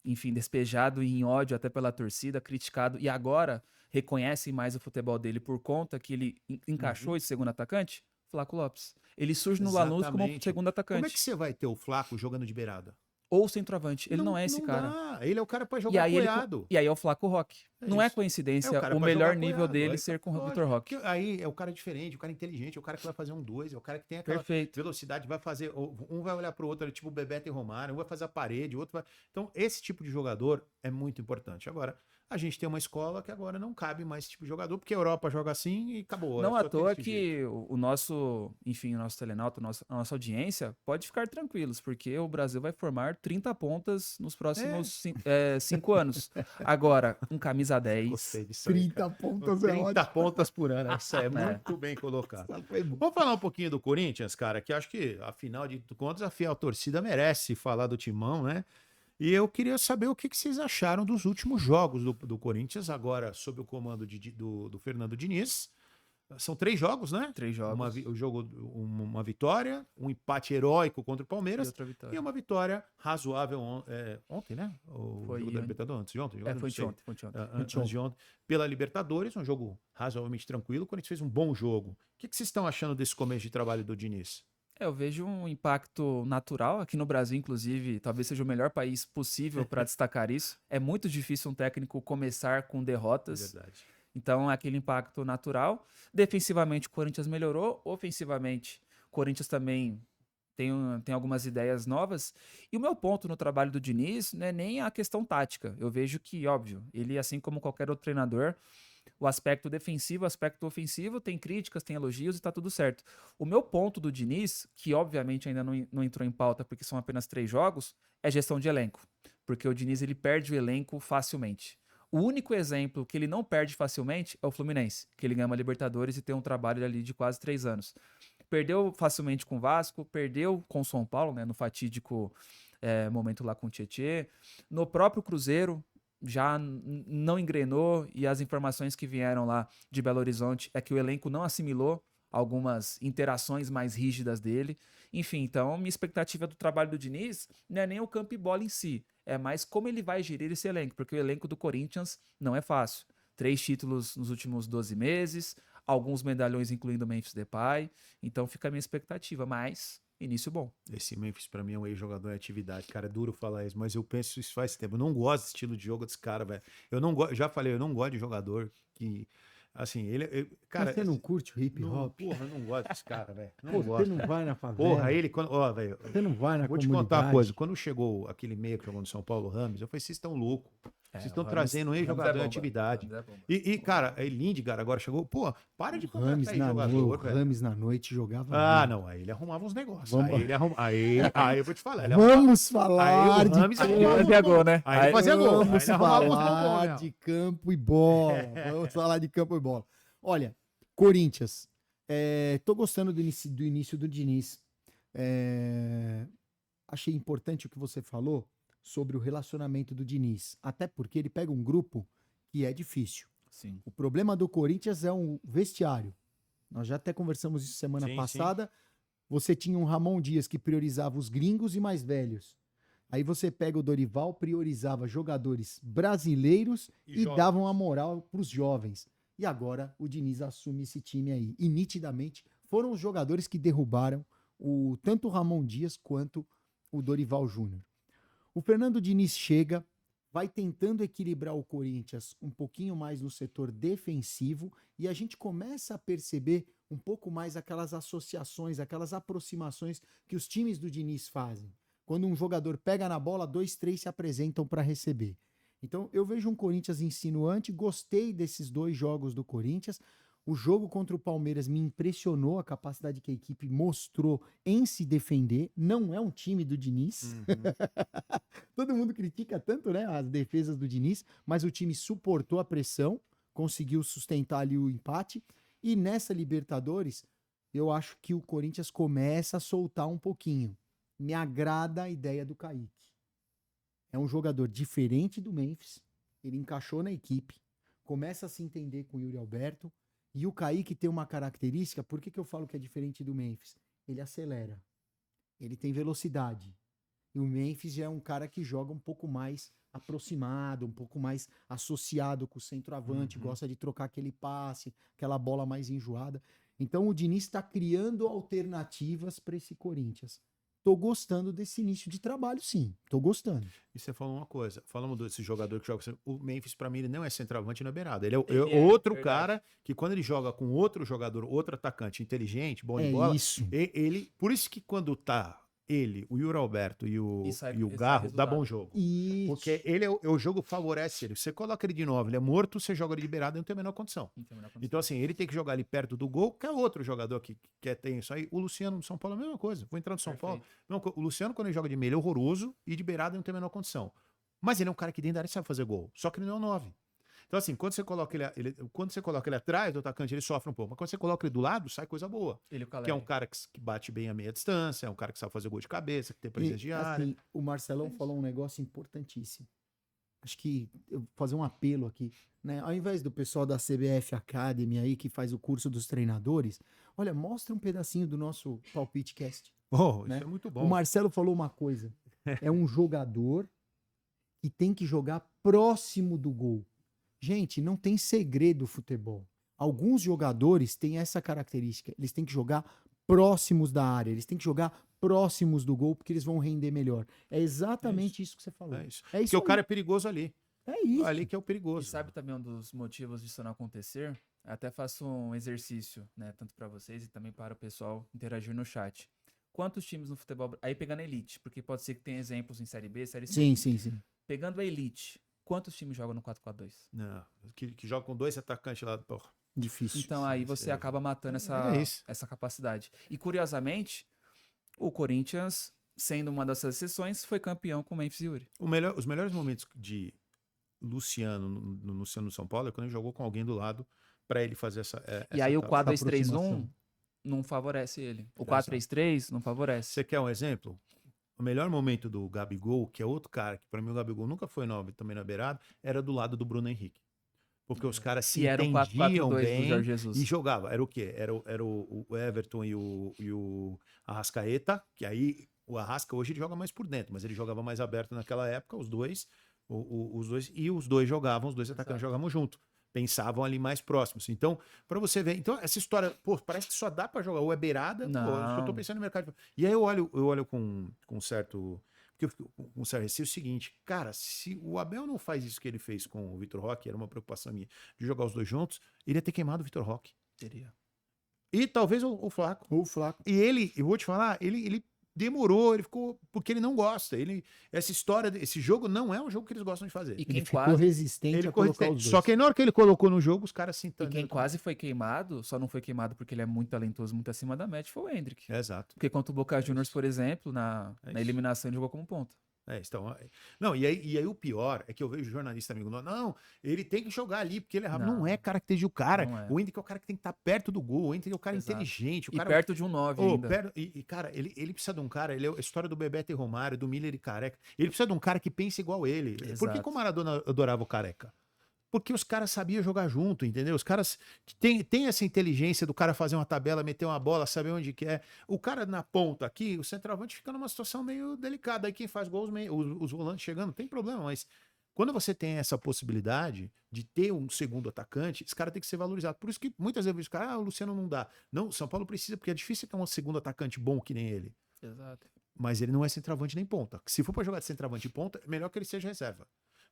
enfim, despejado em ódio até pela torcida, criticado, e agora reconhecem mais o futebol dele por conta que ele encaixou esse segundo atacante? Flaco Lopes. Ele surge no Lanús como Exatamente. segundo atacante. Como é que você vai ter o Flaco jogando de beirada? Ou centroavante. Ele não é esse cara. Dá. Ele é o cara pra E jogar aí, apoiado. e aí é o Flaco Roque. Não é isso. coincidência cara o pra melhor jogar nível apoiado, dele aí ser com o pode, Vitor Roque. porque aí é o cara diferente, o cara inteligente, o cara que vai fazer um 2, é o cara que tem aquela Perfeito. velocidade, vai fazer, um vai olhar pro outro, tipo o Bebeto e Romário, um vai fazer a parede, o outro vai... Então, esse tipo de jogador é muito importante. Agora, a gente tem uma escola que agora não cabe mais esse tipo de jogador, porque a Europa joga assim e acabou. Não é à só toa desse jeito. que o nosso, enfim, o nosso telenauta, a nossa audiência, pode ficar tranquilos, porque o Brasil vai formar 30 pontas nos próximos 5 anos. Agora, um camisa 10. Gostei disso aí, 30 cara. pontos é 30 ótimo. pontas por ano. Isso é muito bem colocado. Essa foi boa. Vamos falar um pouquinho do Corinthians, cara, que acho que, afinal de contas, a fiel torcida merece falar do Timão, né? E eu queria saber o que vocês acharam dos últimos jogos do Corinthians, agora sob o comando do Fernando Diniz. São 3 jogos, né? 3 jogos. Uma vitória, um empate heróico contra o E Palmeiras outra vitória. e uma vitória razoável ontem, né? O Foi jogo da ontem. Libertadores, antes de ontem? Foi Eu não sei. ontem, foi ontem. Antes de ontem, pela Libertadores, um jogo razoavelmente tranquilo. O Corinthians fez um bom jogo. O que vocês estão achando desse começo de trabalho do Diniz? Eu vejo um impacto natural aqui no Brasil, inclusive, talvez seja o melhor país possível para destacar isso. É muito difícil um técnico começar com derrotas. Verdade. Então, é aquele impacto natural. Defensivamente, o Corinthians melhorou. Ofensivamente, o Corinthians também tem algumas ideias novas. E o meu ponto no trabalho do Diniz não é nem a questão tática. Eu vejo que, óbvio, ele, assim como qualquer outro treinador, o aspecto defensivo, o aspecto ofensivo, tem críticas, tem elogios e tá tudo certo. O meu ponto do Diniz, que obviamente ainda não entrou em pauta porque são apenas 3 jogos, é gestão de elenco. Porque o Diniz, ele perde o elenco facilmente. O único exemplo que ele não perde facilmente é o Fluminense, que ele ganha uma Libertadores e tem um trabalho ali de quase 3 anos. Perdeu facilmente com o Vasco, perdeu com o São Paulo, né, no fatídico momento lá com o Tietê. No próprio Cruzeiro, já não engrenou, e as informações que vieram lá de Belo Horizonte é que o elenco não assimilou algumas interações mais rígidas dele. Enfim, então minha expectativa do trabalho do Diniz não é nem o campo e bola em si, é mais como ele vai gerir esse elenco, porque o elenco do Corinthians não é fácil. 3 títulos nos últimos 12 meses, alguns medalhões incluindo o Memphis Depay, então fica a minha expectativa, mas início bom. Esse Memphis, pra mim, é um ex-jogador em atividade. Cara, é duro falar isso, mas eu penso isso faz tempo. Eu não gosto desse estilo de jogo desse cara, velho. Eu não gosto, já falei, eu não gosto de jogador que, assim, cara... Mas você não curte o hip não, hop? porra, eu não gosto desse cara, velho. Não Pô, gosto. você não vai na favela. Porra, ele, quando, ó, velho, Você não vai na vou te comunidade. contar uma coisa. Quando chegou aquele meia que jogou no São Paulo, Rames, eu falei, vocês estão loucos. Vocês estão trazendo um ex-jogador em atividade. E, cara, aí Lindegar agora chegou. Pô, para de contratar Rames na jogador, velho. Rames na noite jogava. Ah, muito. não, aí ele arrumava uns negócios. Vamos- Aí ele arrumava. Aí eu vou te falar. Ele arrumava... Vamos Aí falar o de Rames campo. arrumava fazia gol, né? Aí ele fazia gol. Aí Vamos ele arrumava uns falar gols, né? de campo e bola. Vamos falar de campo e bola. Olha, Corinthians. Tô gostando do início do Diniz. Achei importante o que você falou sobre o relacionamento do Diniz. Até porque ele pega um grupo que é difícil. Sim. O problema do Corinthians é um vestiário. Nós já até conversamos isso semana Sim, passada. Você tinha um Ramon Dias que priorizava os gringos e mais velhos. Aí você pega o Dorival, priorizava jogadores brasileiros E e jovens. davam a moral para os jovens. E agora o Diniz assume esse time aí. E nitidamente foram os jogadores que derrubaram tanto o Ramon Dias quanto o Dorival Júnior. O Fernando Diniz chega, vai tentando equilibrar o Corinthians um pouquinho mais no setor defensivo e a gente começa a perceber um pouco mais aquelas associações, aquelas aproximações que os times do Diniz fazem. Quando um jogador pega na bola, 2, 3 se apresentam para receber. Então eu vejo um Corinthians insinuante, gostei desses 2 jogos do Corinthians. O jogo contra o Palmeiras me impressionou a capacidade que a equipe mostrou em se defender. Não é um time do Diniz. Todo mundo critica tanto, né, as defesas do Diniz, mas o time suportou a pressão, conseguiu sustentar ali o empate. E nessa Libertadores, eu acho que o Corinthians começa a soltar um pouquinho. Me agrada a ideia do Kaique. É um jogador diferente do Memphis. Ele encaixou na equipe, começa a se entender com o Yuri Alberto. E o Kaique tem uma característica, por que eu falo que é diferente do Memphis? Ele acelera, ele tem velocidade. E o Memphis já é um cara que joga um pouco mais aproximado, um pouco mais associado com o centroavante, gosta de trocar aquele passe, aquela bola mais enjoada. Então o Diniz está criando alternativas para esse Corinthians. tô gostando desse início de trabalho, sim. Tô gostando. E você falou uma coisa, falamos desse jogador que joga. O Memphis, pra mim, ele não é centroavante na beirada. Ele é Ele é, outro verdade. cara que, quando ele joga com outro jogador, outro atacante inteligente, bom de É bola, isso. ele. Por isso que quando tá ele, o Yuri Alberto e o sai Garro, dá resultado. bom jogo. Isso. Porque ele o jogo favorece ele. Você coloca ele de 9, ele é morto, você joga ele de beirada, ele não tem a menor condição. Não tem a menor condição. Então, assim, ele tem que jogar ali perto do gol, que é outro jogador que tem isso aí. O Luciano do São Paulo é a mesma coisa. Vou entrar no São Perfeito. Paulo. O Luciano, quando ele joga de meio, ele é horroroso e de beirada ele não tem a menor condição. Mas ele é um cara que dentro da área sabe fazer gol. Só que ele não é um 9. Então, assim, quando você coloca quando você coloca ele atrás do atacante, ele sofre um pouco. Mas quando você coloca ele do lado, sai coisa boa. Ele e o Que é Caleri. um cara que bate bem a meia distância, é um cara que sabe fazer gol de cabeça, que tem presença de E, área. assim, o Marcelão falou um negócio importantíssimo. Acho que eu vou fazer um apelo aqui, né? Ao invés do pessoal da CBF Academy aí, que faz o curso dos treinadores, olha, mostra um pedacinho do nosso Palpite Cast. Oh, né? isso é muito O bom. Marcelo falou uma coisa. É um jogador que tem que jogar próximo do gol. Gente, não tem segredo futebol. Alguns jogadores têm essa característica. Eles têm que jogar próximos da área. Eles têm que jogar próximos do gol porque eles vão render melhor. É exatamente isso que você falou. É isso. É isso Porque o aí. cara é perigoso ali. É isso. Ali que é o E perigoso. sabe também um dos motivos disso não acontecer? Eu até faço um exercício, né? Tanto para vocês e também para o pessoal interagir no chat. Quantos times no futebol... Aí pegando a elite, porque pode ser que tenha exemplos em Série B, Série C. Sim, sim, sim. Pegando a elite, quantos times jogam no 4-4-2? Não, que joga com 2 atacantes lá. Porra. Difícil. Então aí você acaba matando É isso. essa capacidade. E curiosamente, o Corinthians, sendo uma dessas exceções, foi campeão com o Memphis e Yuri. Os melhores momentos de Luciano no São Paulo é quando ele jogou com alguém do lado pra ele fazer essa. E aí o essa 4-2-3-1 aproximação. não favorece ele. O Exato. 4-3-3 não favorece. Você quer um exemplo? O melhor momento do Gabigol, que é outro cara, que pra mim o Gabigol nunca foi 9 também na beirada, era do lado do Bruno Henrique. Porque os caras se Que era o entendiam 4-4-2 do bem Jorge Jesus. e jogava. Era o quê? Era o Everton e o Arrascaeta, que aí o Arrasca hoje ele joga mais por dentro, mas ele jogava mais aberto naquela época, os dois, e os dois jogavam, os dois atacantes jogavam junto. Pensavam ali mais próximos. Então, pra você ver, então essa história, pô, parece que só dá pra jogar, ou é beirada, Não. pô, eu tô pensando no mercado. E aí eu olho com certo, porque eu fico com certo receio o seguinte, cara, se o Abel não faz isso que ele fez com o Vitor Roque, era uma preocupação minha de jogar os dois juntos, ele ia ter queimado o Vitor Roque. Teria. E talvez o Flaco. Ou o Flaco. E ele, eu vou te falar, ele demorou, ele ficou, porque ele não gosta. Essa história, esse jogo não é um jogo que eles gostam de fazer. E Ele quem ficou quase, resistente Ele a ficou colocar resistente. os dois. Só que na hora que ele colocou no jogo, os caras se e entenderam. quem quase foi queimado, só não foi queimado porque ele é muito talentoso, muito acima da média, foi o Hendrick. Exato. Porque contra o Boca Juniors, por exemplo, na isso. eliminação, ele jogou como ponta. Então, não, e aí o pior é que eu vejo jornalista amigo, não, ele tem que jogar ali, porque ele é rápido. Não, Não. é característica do cara. Não é. O Hendrick é o cara que tem que estar perto do gol, o Hendrick é o cara Exato. inteligente. O E cara, perto de um 9 ainda. Cara, ele precisa de um cara, ele é a história do Bebeto e Romário, do Miller e Careca. Ele precisa de um cara que pense igual ele. Por que Exato. que o Maradona adorava o Careca? Porque os caras sabiam jogar junto, entendeu? Os caras têm essa inteligência do cara fazer uma tabela, meter uma bola, saber onde que é. O cara na ponta aqui, o centroavante fica numa situação meio delicada. Aí quem faz gols, os volantes chegando, não tem problema, mas quando você tem essa possibilidade de ter um segundo atacante, esse cara tem que ser valorizado. Por isso que muitas vezes o cara, o Luciano não dá. Não, o São Paulo precisa, porque é difícil ter um segundo atacante bom que nem ele. Exato. Mas ele não é centroavante nem ponta. Se for para jogar de centroavante e ponta, é melhor que ele seja reserva.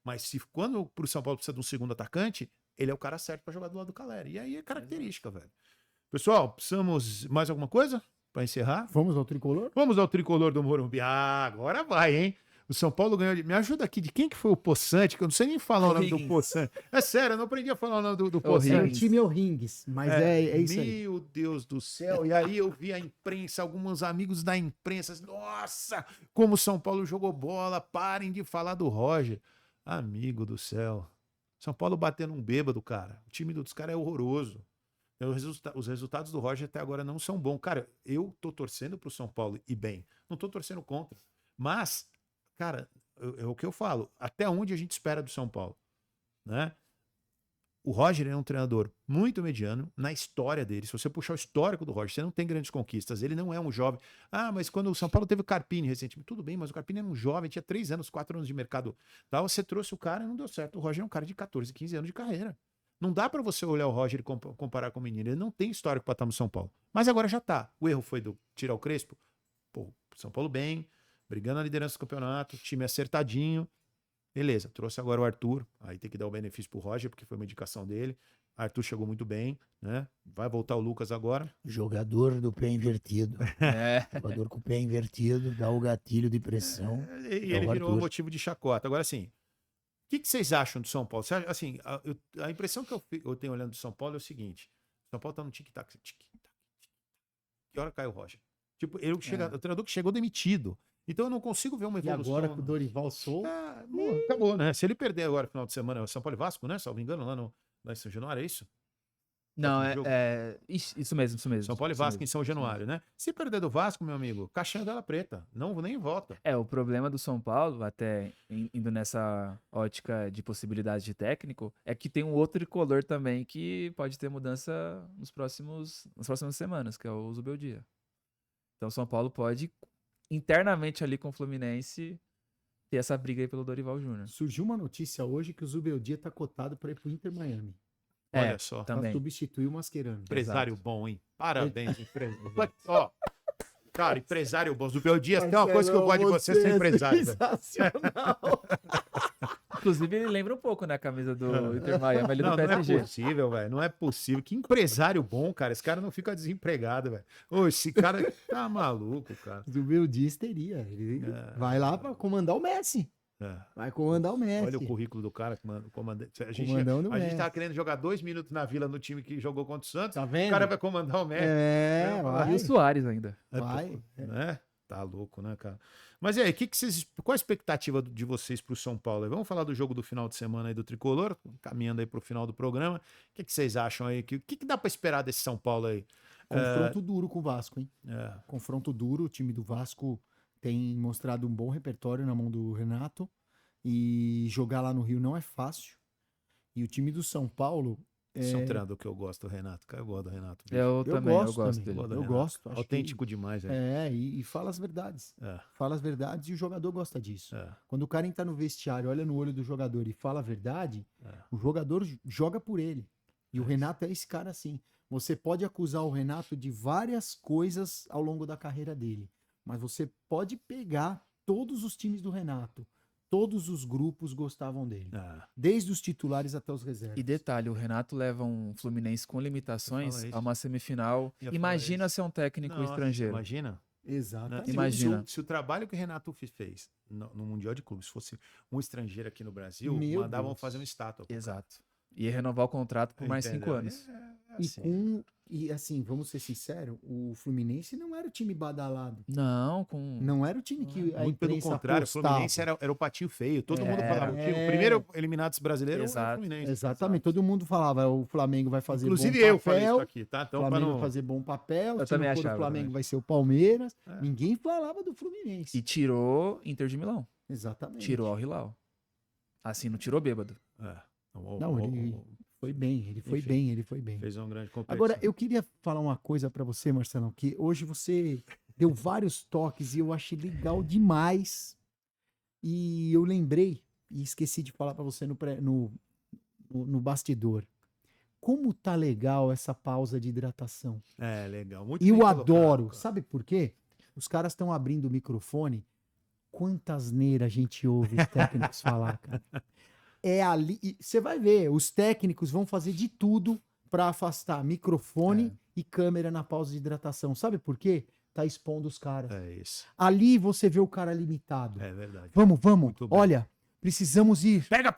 Mas quando pro São Paulo precisa de um segundo atacante, ele é o cara certo para jogar do lado do Caleri. E aí é característica, velho. Pessoal, precisamos mais alguma coisa para encerrar? Vamos ao tricolor? Vamos ao tricolor do Morumbi. Ah, agora vai, hein? O São Paulo ganhou. Me ajuda aqui, de quem que foi o Poçante? Que eu não sei nem falar o nome do Higgins. Poçante. É sério, eu não aprendi a falar o nome do É, o Poçante. time é o Rings, mas é isso aí. Meu Deus do céu. E aí eu vi a imprensa, alguns amigos da imprensa. Nossa, como o São Paulo jogou bola. Parem de falar do Roger. Amigo do céu. São Paulo batendo um bêbado, cara. O time dos caras é horroroso. Os resultados do Roger até agora não são bons. Cara, eu tô torcendo pro São Paulo e bem. Não tô torcendo contra. Mas, cara, é o que eu falo. Até onde a gente espera do São Paulo, né? O Roger é um treinador muito mediano na história dele. Se você puxar o histórico do Roger, você não tem grandes conquistas. Ele não é um jovem. Ah, mas quando o São Paulo teve o Carpini recentemente, tudo bem, mas o Carpini era um jovem, tinha 3 anos, 4 anos de mercado. Tal. Você trouxe o cara e não deu certo. O Roger é um cara de 14, 15 anos de carreira. Não dá pra você olhar o Roger e comparar com o menino. Ele não tem histórico pra estar no São Paulo. Mas agora já tá. O erro foi do tirar o Crespo. Pô, São Paulo bem, brigando na liderança do campeonato, time acertadinho. Beleza, trouxe agora o Arthur, aí tem que dar o benefício pro Roger, porque foi uma indicação dele. Arthur chegou muito bem, né? Vai voltar o Lucas agora. Jogador do pé invertido. É. Jogador com o pé invertido, dá o gatilho de pressão. E ele virou Arthur. motivo de chacota. Agora, assim, o que vocês acham do São Paulo? Você acha, assim, a impressão que eu tenho olhando do São Paulo é o seguinte: São Paulo tá no tic-tac, tic-tac. Que hora cai o Roger? Tipo, o treinador que chegou demitido. Então eu não consigo ver uma E evolução. agora com o Dorival Souza. Acabou, né? Se ele perder agora no final de semana, São Paulo e Vasco, né? Salvo engano, lá em São Januário, é isso? Não, Próximo jogo. isso mesmo, isso mesmo. São Paulo e isso Vasco mesmo. em São Januário, né? Se perder do Vasco, meu amigo, caixinha dela preta. Não, nem vota. O problema do São Paulo, até indo nessa ótica de possibilidade de técnico, é que tem um outro tricolor também que pode ter mudança nas próximas semanas, que é o Zubeldia. Então o São Paulo pode, internamente ali com o Fluminense, ter essa briga aí pelo Dorival Júnior. Surgiu uma notícia hoje que o Zubeldia tá cotado para ir pro Inter Miami. Olha só. Pra Também. substituir o Mascherano. Empresário bom, hein? Parabéns, empresário. Ó, cara, empresário bom. Zubel Dias, tem uma coisa que eu gosto de você ser empresário. velho. Sensacional. Inclusive, ele lembra um pouco, né, a camisa do Inter Miami, ali do Não, não é PSG. possível, velho. Não é possível. Que empresário bom, cara. Esse cara não fica desempregado, velho. Ô, esse cara tá maluco, cara. Zubeldia teria. Ele vai lá para comandar o Messi. É. Vai comandar o Messi. Olha o currículo do cara, comandante. A gente Comandando o Messi. tava querendo jogar 2 minutos na Vila no time que jogou contra o Santos. Tá vendo? O cara vai comandar o Messi. É, É, vai. E o Soares ainda. Vai. Né? Tá louco, né, cara? Mas e aí, qual a expectativa de vocês pro São Paulo? Vamos falar do jogo do final de semana aí do Tricolor, caminhando aí pro final do programa. O que vocês acham aí? O que dá pra esperar desse São Paulo aí? Confronto duro com o Vasco, hein? É, Confronto duro. O time do Vasco tem mostrado um bom repertório na mão do Renato. E jogar lá no Rio não é fácil. E o time do São Paulo. esse é um treinador que eu gosto, do Renato. Cara, eu gosto do Renato. bicho. Eu também, eu gosto também. dele. Gosto do Eu Renato. gosto. acho Autêntico demais, que- velho. e fala as verdades. É, Fala as verdades e o jogador gosta disso. é, Quando o cara entra no vestiário, olha no olho do jogador e fala a verdade, é. o jogador joga por ele. E o Renato é esse cara assim. Você pode acusar o Renato de várias coisas ao longo da carreira dele, mas você pode pegar todos os times do Renato. Todos os grupos gostavam dele. É. Desde os titulares até os reservas. E detalhe, o Renato leva um Fluminense com limitações Fala isso. a uma semifinal. Ia falar Imagina isso. ser um técnico Nossa, estrangeiro. Imagina. Né? Exatamente. Imagina. Se o trabalho que o Renato fez no Mundial de Clubes fosse um estrangeiro aqui no Brasil, Meu mandavam Deus. fazer uma estátua. pro cara. Exato. E renovar o contrato por mais 5 Entendeu? anos. E assim, vamos ser sinceros, o Fluminense não era o time badalado. Não, com. Não era o time que a Muito pelo imprensa contrário, o apostava. Fluminense era o patinho feio. Todo mundo falava. O É. primeiro eliminado brasileiro era o Exato. Fluminense. Exatamente, todo mundo falava, o Flamengo vai fazer Inclusive bom eu papel, falei isso aqui, tá? o Então, pra Flamengo não... vai fazer bom papel, Eu se não também for o achava Flamengo também. vai ser o Palmeiras. É. Ninguém falava do Fluminense. E tirou Inter de Milão. Exatamente. Tirou Al Hilal. Assim, não tirou bêbado. É. Não, ele foi bem, ele foi Enfim. bem, ele foi bem. Fez uma grande competição. Agora, eu queria falar uma coisa pra você, Marcelão, que hoje você deu vários toques e eu achei legal demais. E eu lembrei, e esqueci de falar pra você no bastidor. Como tá legal essa pausa de hidratação. É, legal. Muito E bem eu colocado, adoro. cara. Sabe por quê? Os caras estão abrindo o microfone. Quanta asneira a gente ouve os técnicos falar, cara. É ali. Você vai ver, os técnicos vão fazer de tudo para afastar microfone e câmera na pausa de hidratação. Sabe por quê? Tá expondo os caras. É isso. Ali você vê o cara limitado. É verdade. Vamos. Muito bem. Olha, precisamos ir. Pega!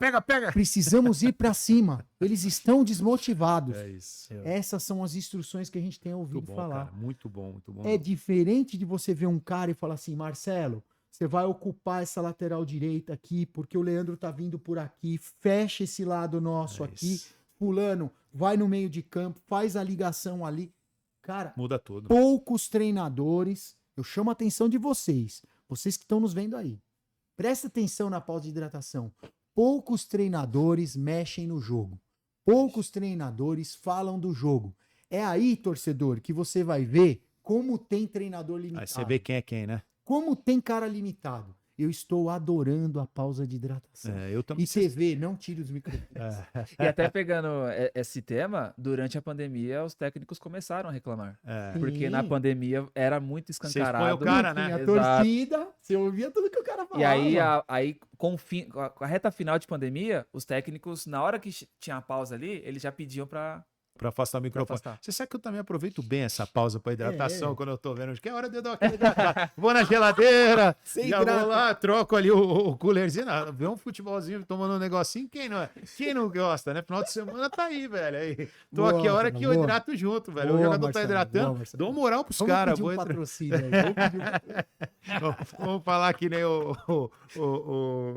Precisamos ir para cima. Eles estão desmotivados. É isso. Essas são as instruções que a gente tem Muito ouvido bom, falar. cara. Muito bom, muito bom. É diferente de você ver um cara e falar assim, Marcelo, você vai ocupar essa lateral direita aqui, porque o Leandro tá vindo por aqui, fecha esse lado nosso É aqui, isso. fulano, vai no meio de campo, faz a ligação ali. Cara, Muda tudo. poucos treinadores, eu chamo a atenção de vocês que estão nos vendo aí. Presta atenção na pausa de hidratação. Poucos treinadores mexem no jogo. Poucos treinadores falam do jogo. É aí, torcedor, que você vai ver como tem treinador limitado. Aí você vê quem é quem, né? Como tem cara limitado. Eu estou adorando a pausa de hidratação. Eu também. E TV, não tire os microfones. E até pegando esse tema, durante a pandemia, os técnicos começaram a reclamar. Porque Sim. na pandemia era muito Vocês escancarado. põem o cara, né? Tinha Exato. torcida, você ouvia tudo que o cara falava. E aí com a reta final de pandemia, os técnicos, na hora que tinha a pausa ali, eles já pediam pra Pra afastar o microfone. afastar. Você sabe que eu também aproveito bem essa pausa pra hidratação É. quando eu tô vendo que é hora de eu dar aquela hidratada. Vou na geladeira, Você já hidrata. vou lá, troco ali o coolerzinho, vê um futebolzinho tomando um negocinho, quem não gosta, né? Final de semana tá aí, velho. Aí, tô Boa, aqui a hora que eu boa. hidrato junto, velho. Boa, o jogador Marcelo, tá hidratando, boa, Marcelo. dou moral pros Vamos caras. pedir um Vou patrocínio aí. Vamos pedir Vamos falar que nem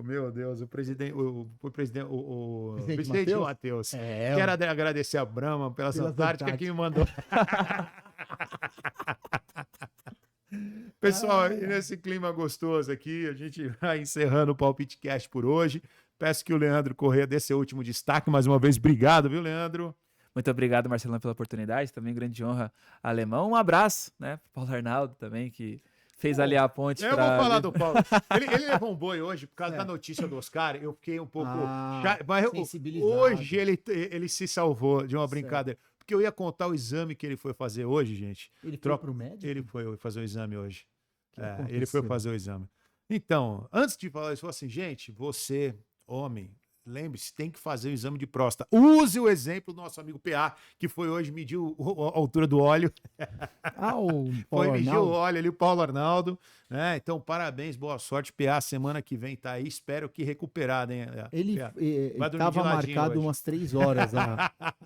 meu Deus, o presidente, o Presidente presidente Matheus? Matheus. É, Quero agradecer a Brahma pelas Pelas Antárticas que Antárticas. me mandou. Pessoal, e nesse clima gostoso aqui, a gente vai encerrando o Palpite Cast por hoje. Peço que o Leandro Corrêa dê seu último destaque. Mais uma vez, obrigado, viu, Leandro? Muito obrigado, Marcelão, pela oportunidade. Também grande honra, Alemão. Um abraço, né, pro Paulo Arnaldo também, que fez ali a ponte Eu pra... vou falar do Paulo. Ele levou um boi hoje por causa da notícia do Oscar. Eu fiquei um pouco. Mas sensibilizado. hoje ele se salvou de uma brincadeira. Porque eu ia contar o exame que ele foi fazer hoje, gente. Ele foi Troca- pro médico? Ele foi fazer o exame hoje. Que Ele foi aconteceu? fazer o exame. Então, antes de falar isso, eu falei assim, gente, você, homem, lembre-se, tem que fazer o exame de próstata. Use o exemplo do nosso amigo PA, que foi hoje medir a altura do óleo. O Foi Paulo medir o Arnaldo. óleo ali, o Paulo Arnaldo. Né? Então, parabéns, boa sorte. PA, semana que vem tá aí. Espero que recuperado, hein? Ele PA. Vai dormir estava de ladinho marcado hoje. umas 3 horas.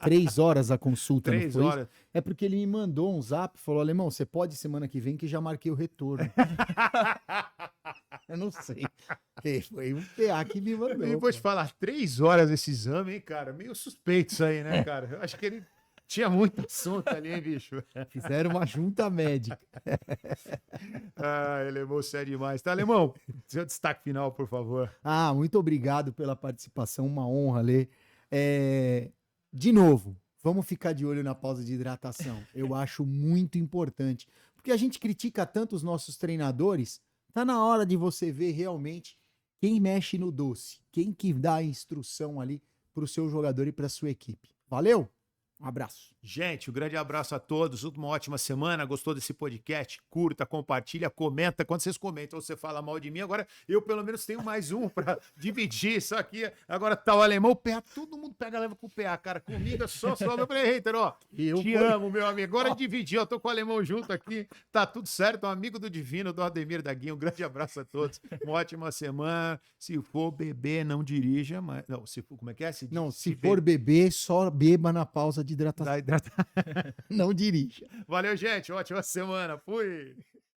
3 horas a consulta, não 3 foi? horas. É porque ele me mandou um zap, falou, Alemão, você pode semana que vem que já marquei o retorno. Eu não sei. Foi um PA que me mandou. E vou te falar, 3 horas esse exame, hein, cara? Meio suspeito isso aí, né, cara? Eu acho que ele tinha muito assunto ali, hein, bicho? Fizeram uma junta médica. Ele levou sério demais. Tá, Alemão? Seu destaque final, por favor. Muito obrigado pela participação, uma honra, Lê. De novo, vamos ficar de olho na pausa de hidratação. Eu acho muito importante, porque a gente critica tanto os nossos treinadores, tá na hora de você ver realmente quem mexe no doce, quem que dá a instrução ali pro seu jogador e pra sua equipe. Valeu? Um abraço. Gente, um grande abraço a todos. Uma ótima semana. Gostou desse podcast? Curta, compartilha, comenta. Quando vocês comentam, você fala mal de mim. Agora eu, pelo menos, tenho mais um pra dividir. Isso aqui. Agora tá o Alemão, o PA. Todo mundo pega leva com o PA, cara. Comigo é só sobra. Eu falei, hater, ó. Te amo, meu amigo. Agora dividir. Eu tô com o Alemão junto aqui. Tá tudo certo. Um amigo do Divino, do Ademir da Guinha. Um grande abraço a todos. Uma ótima semana. Se for beber, não dirija. Mas... Não, se for... Como é que é? Se for beber, só beba na pausa de hidratação. Tá hidratado. Não dirija. Valeu, gente. Ótima semana. Fui.